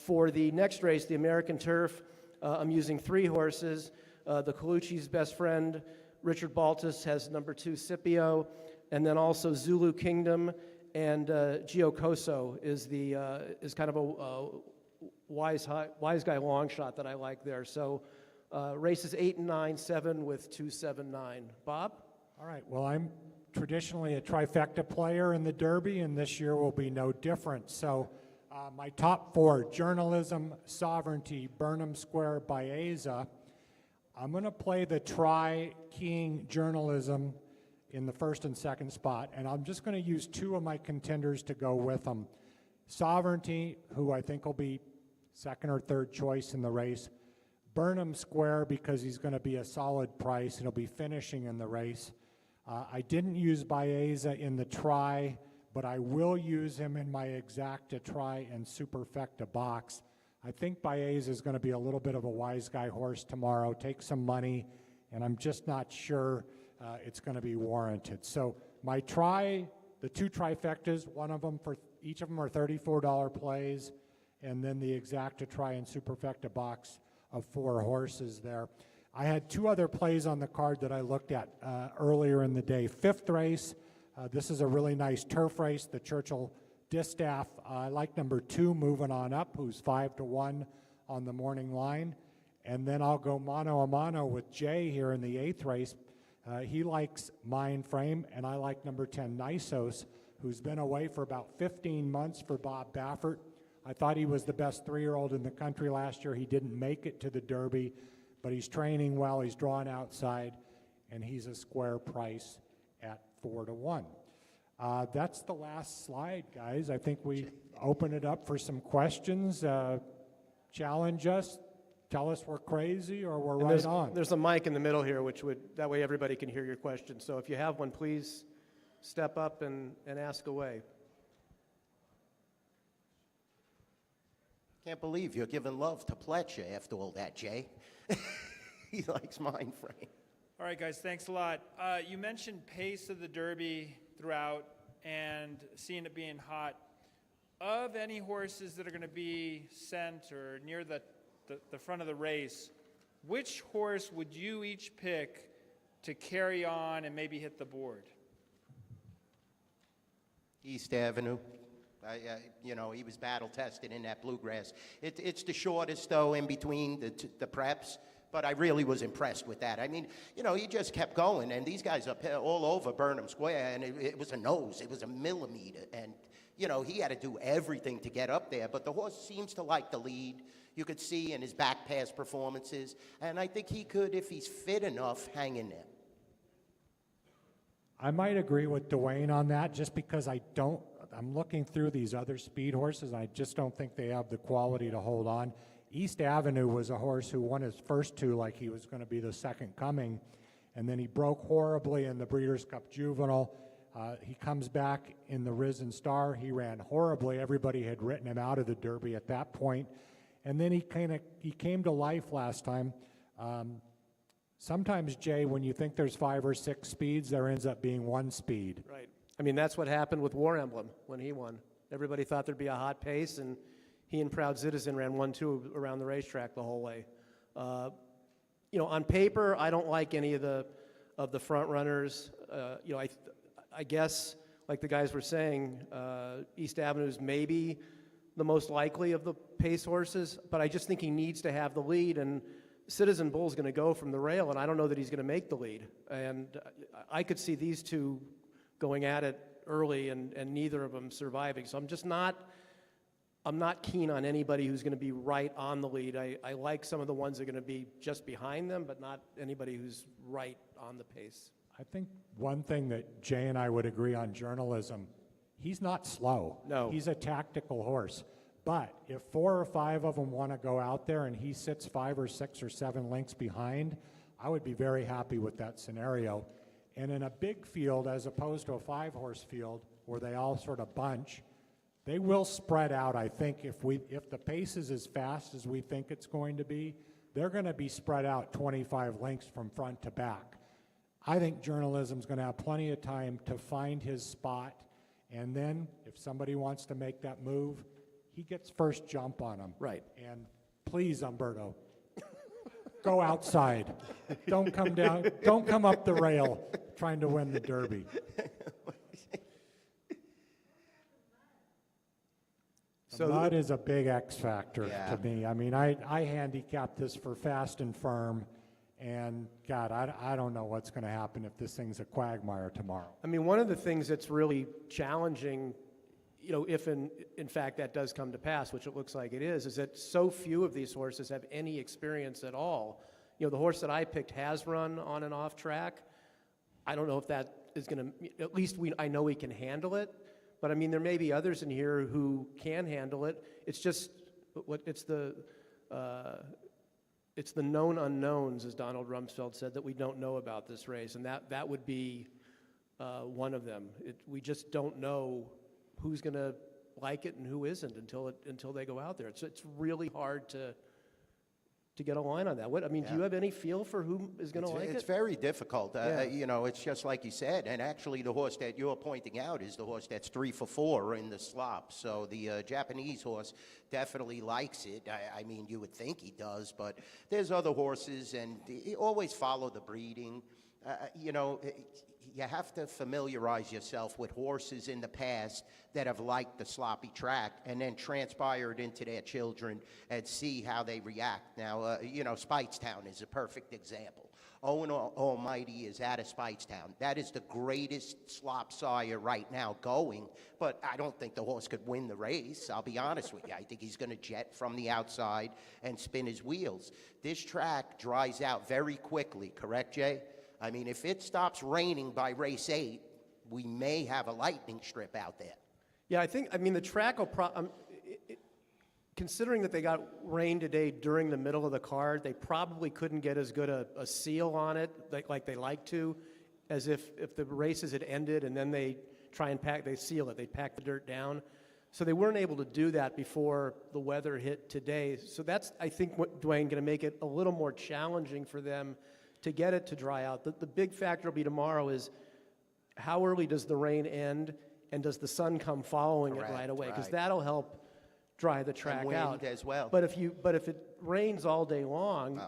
for the next race, the American Turf, I'm using 3 horses. The Colucci's best friend, Richard Baltus, has number 2, Scipio, and then also Zulu Kingdom, and Giocoso is kind of a wise guy long shot that I like there. So races 8 and 9, 7 with 2, 7, 9. Bob? All right, well, I'm traditionally a trifecta player in the Derby, and this year will be no different. So my top 4, Journalism, Sovereignty, Burnham Square, Baeza. I'm going to play the Tri-King Journalism in the 1st and 2nd spot, and I'm just going to use 2 of my contenders to go with them. Sovereignty, who I think will be 2nd or 3rd choice in the race. Burnham Square, because he's going to be a solid price and he'll be finishing in the race. I didn't use Baeza in the try, but I will use him in my exacta try and superfecta box. I think Baeza is going to be a little bit of a wise guy horse tomorrow, take some money, and I'm just not sure it's going to be warranted. So my try, the two trifectas, each of them are $34 plays, and then the exacta try and superfecta box of 4 horses there. I had 2 other plays on the card that I looked at earlier in the day. 5th race, this is a really nice turf race, the Churchill Distaff. I like number 2, Moving On Up, who's 5-1 on the morning line. And then I'll go mano a mano with Jay here in the 8th race. He likes Mind Frame, and I like number 10, Nisos, who's been away for about 15 months for Bob Baffert. I thought he was the best 3-year-old in the country last year. He didn't make it to the Derby, but he's training well, he's drawn outside, and he's a square price at 4-1. That's the last slide, guys. I think we open it up for some questions. Challenge us, tell us we're crazy or we're right on. There's a mic in the middle here, that way everybody can hear your question. So if you have one, please step up and ask away. Can't believe you're giving love to Pletcher after all that, Jay. He likes Mind Frame. All right, guys, thanks a lot. You mentioned pace of the Derby throughout and seeing it being hot. Of any horses that are going to be sent or near the front of the race, which horse would you each pick to carry on and maybe hit the board? East Avenue. He was battle tested in that bluegrass. It's the shortest, though, in between the preps, but I really was impressed with that. I mean, he just kept going, and these guys up all over Burnham Square, and it was a nose, it was a millimeter, and, he had to do everything to get up there, but the horse seems to like the lead. You could see in his back pass performances, and I think he could, if he's fit enough, hang in there. I might agree with Duane on that just because I'm looking through these other speed horses, and I just don't think they have the quality to hold on. East Avenue was a horse who won his first 2 like he was going to be the second coming, and then he broke horribly in the Breeders' Cup Juvenile. He comes back in the Risen Star. He ran horribly. Everybody had written him out of the Derby at that point, and then he came to life last time. Sometimes, Jay, when you think there's 5 or 6 speeds, there ends up being 1 speed. Right. I mean, that's what happened with War Emblem when he won. Everybody thought there'd be a hot pace, and he and Proud Citizen ran 1-2 around the racetrack the whole way. On paper, I don't like any of the front runners. I guess, like the guys were saying, East Avenue's maybe the most likely of the pace horses, but I just think he needs to have the lead, and Citizen Bull's going to go from the rail, and I don't know that he's going to make the lead. And I could see these two going at it early and neither of them surviving. So I'm not keen on anybody who's going to be right on the lead. I like some of the ones that are going to be just behind them, but not anybody who's right on the pace. I think one thing that Jay and I would agree on journalism, he's not slow. No. He's a tactical horse. But if 4 or 5 of them want to go out there and he sits 5 or 6 or 7 lengths behind, I would be very happy with that scenario. And in a big field, as opposed to a 5-horse field where they all sort of bunch, they will spread out. I think if the pace is as fast as we think it's going to be, they're going to be spread out 25 lengths from front to back. I think journalism's going to have plenty of time to find his spot, and then if somebody wants to make that move, he gets first jump on them. Right. And please, Umberto, go outside. Don't come down. Don't come up the rail trying to win the Derby. The mud is a big X factor to me. I mean, I handicapped this for Fast and Firm, and God, I don't know what's going to happen if this thing's a quagmire tomorrow. I mean, one of the things that's really challenging, if in fact that does come to pass, which it looks like it is that so few of these horses have any experience at all. The horse that I picked has run on and off track. I don't know if that is going to, at least I know he can handle it, but I mean, there may be others in here who can handle it. It's just, it's the known unknowns, as Donald Rumsfeld said, that we don't know about this race, and that would be one of them. We just don't know who's going to like it and who isn't until they go out there. It's really hard to get a line on that. Do you have any feel for who is going to like it? It's very difficult. It's just like you said. And actually, the horse that you're pointing out is the horse that's 3 for 4 in the slop. So the Japanese horse definitely likes it. You would think he does, but there's other horses, and you always follow the breeding. You have to familiarize yourself with horses in the past that have liked the sloppy track and then transpired into their children and see how they react. Now, Speightstown is a perfect example. Owen Almighty is out of Speightstown. That is the greatest slop sire right now going, but I don't think the horse could win the race. I'll be honest with you. I think he's going to jet from the outside and spin his wheels. This track dries out very quickly, correct, Jay? If it stops raining by race 8, we may have a lightning strip out there. Yeah, the track will considering that they got rain today during the middle of the card, they probably couldn't get as good a seal on it like they like to, as if the races had ended and then they try and they seal it, they pack the dirt down. So they weren't able to do that before the weather hit today. So that's, I think, what Duane, going to make it a little more challenging for them to get it to dry out. The big factor will be tomorrow is how early does the rain end and does the sun come following it right away? Because that'll help dry the track and wind out as well. But if it rains all day long,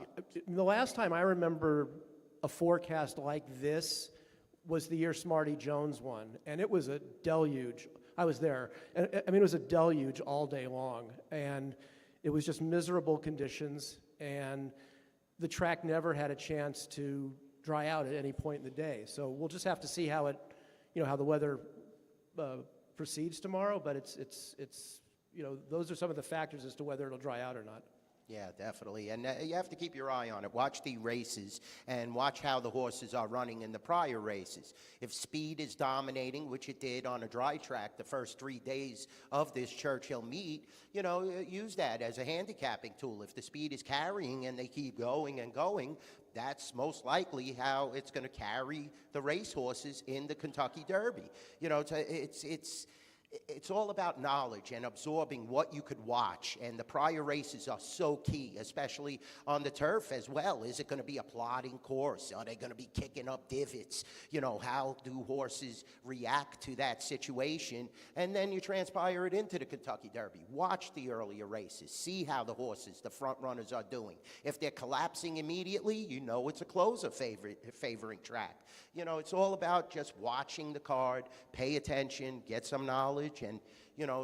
the last time I remember a forecast like this was the year Smarty Jones won, and it was a deluge. I was there. It was a deluge all day long, and it was just miserable conditions, and the track never had a chance to dry out at any point in the day. So we'll just have to see how how the weather proceeds tomorrow. But it's those are some of the factors as to whether it'll dry out or not. Yeah, definitely. And you have to keep your eye on it. Watch the races and watch how the horses are running in the prior races. If speed is dominating, which it did on a dry track the first 3 days of this Churchill meet, use that as a handicapping tool. If the speed is carrying and they keep going and going, that's most likely how it's going to carry the racehorses in the Kentucky Derby. It's all about knowledge and absorbing what you could watch, and the prior races are so key, especially on the turf as well. Is it going to be a plodding course? Are they going to be kicking up divots? How do horses react to that situation? And then you transpire it into the Kentucky Derby. Watch the earlier races. See how the horses, the front runners, are doing. If they're collapsing immediately, it's a closer favoring track. It's all about just watching the card, pay attention, get some knowledge, and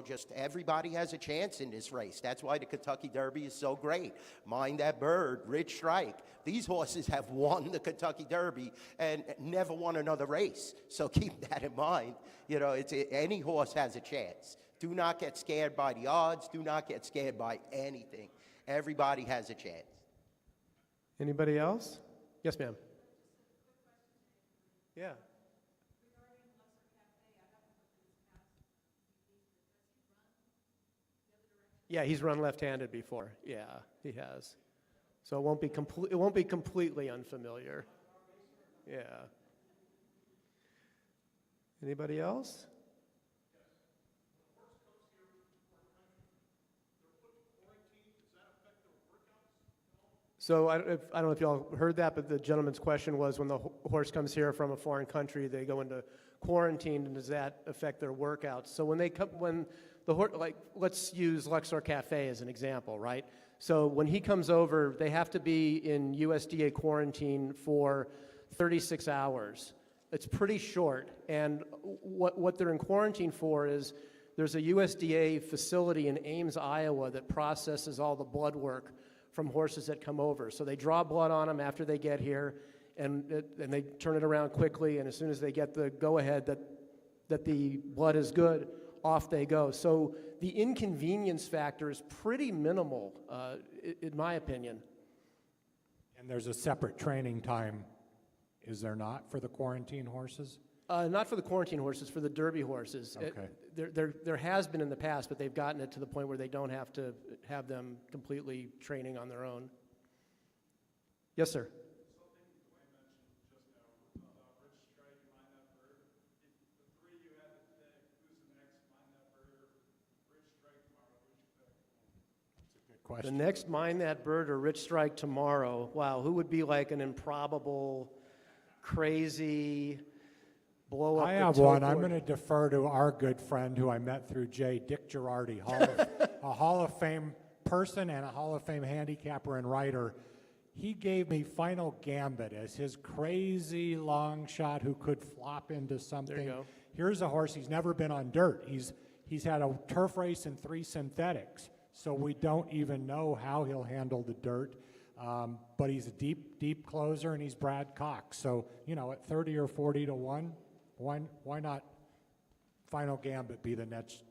just everybody has a chance in this race. That's why the Kentucky Derby is so great. Mind That Bird, Rich Strike. These horses have won the Kentucky Derby and never won another race. So keep that in mind. Any horse has a chance. Do not get scared by the odds. Do not get scared by anything. Everybody has a chance. Anybody else? Yes, ma'am. Yeah. Yeah, he's run left-handed before. Yeah, he has. So it won't be completely unfamiliar. Yeah. Anybody else? So I don't know if y'all heard that, but the gentleman's question was, when the horse comes here from a foreign country, they go into quarantine, and does that affect their workouts? So when the horse, let's use Luxor Cafe as an example, right? So when he comes over, they have to be in USDA quarantine for 36 hours. It's pretty short, and what they're in quarantine for is there's a USDA facility in Ames, Iowa that processes all the blood work from horses that come over. So they draw blood on them after they get here, and they turn it around quickly, and as soon as they get the go-ahead that the blood is good, off they go. So the inconvenience factor is pretty minimal, in my opinion. And there's a separate training time, is there not, for the quarantine horses? Not for the quarantine horses, for the Derby horses. Okay. There has been in the past, but they've gotten it to the point where they don't have to have them completely training on their own. Yes, sir. question. The next Mind That Bird or Rich Strike tomorrow. Wow, who would be like an improbable, crazy, blow up? I have one. I'm going to defer to our good friend who I met through Jay, Dick Girardi, a Hall of Fame person and a Hall of Fame handicapper and writer. He gave me Final Gambit as his crazy long shot who could flop into something. There you go. Here's a horse, he's never been on dirt. He's had a turf race and 3 synthetics, so we don't even know how he'll handle the dirt. But he's a deep closer, and he's Brad Cox. So, you know, at 30 or 40 to 1, why not Final Gambit be the next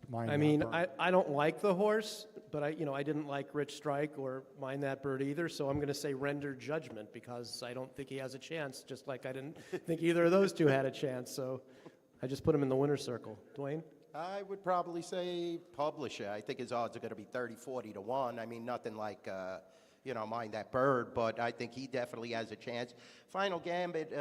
Mind I That mean, Bird? I don't like the horse, but I didn't like Rich Strike or Mind That Bird either, so I'm going to say Render Judgment because I don't think he has a chance, just like I didn't think either of those two had a chance, so I just put him in the winner's circle. Duane? I would probably say Publisher. I think his odds are going to be 30, 40 to 1. I mean, nothing like, Mind That Bird, but I think he definitely has a chance. Final Gambit,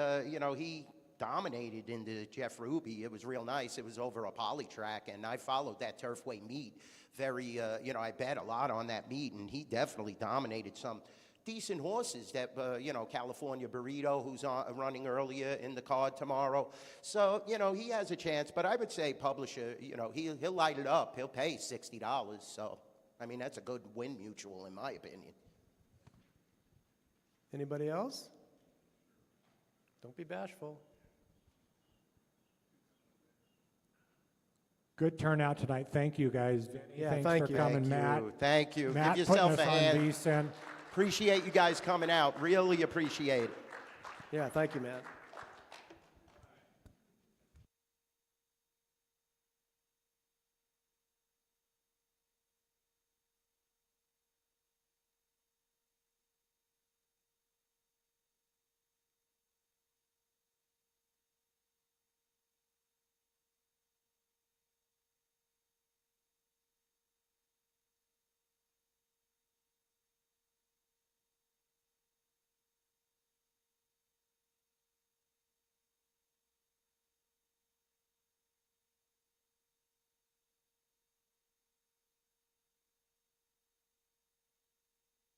he dominated in the Jeff Ruby. It was real nice. It was over a poly track, and I followed that Turfway meet very, I bet a lot on that meet, and he definitely dominated some decent horses that, California Burrito, who's running earlier in the card tomorrow. So, he has a chance, but I would say Publisher, he'll light it up. He'll pay $60. So, I mean, that's a good win mutual in my opinion. Anybody else? Don't be bashful. Good turnout tonight. Thank you, guys. Vinny, Yeah, thanks thank for you. coming, Matt. Thank you. Matt Give putting yourself us a on hand. VSIN. Appreciate you guys coming out. Really appreciate it. Yeah, thank you, Matt.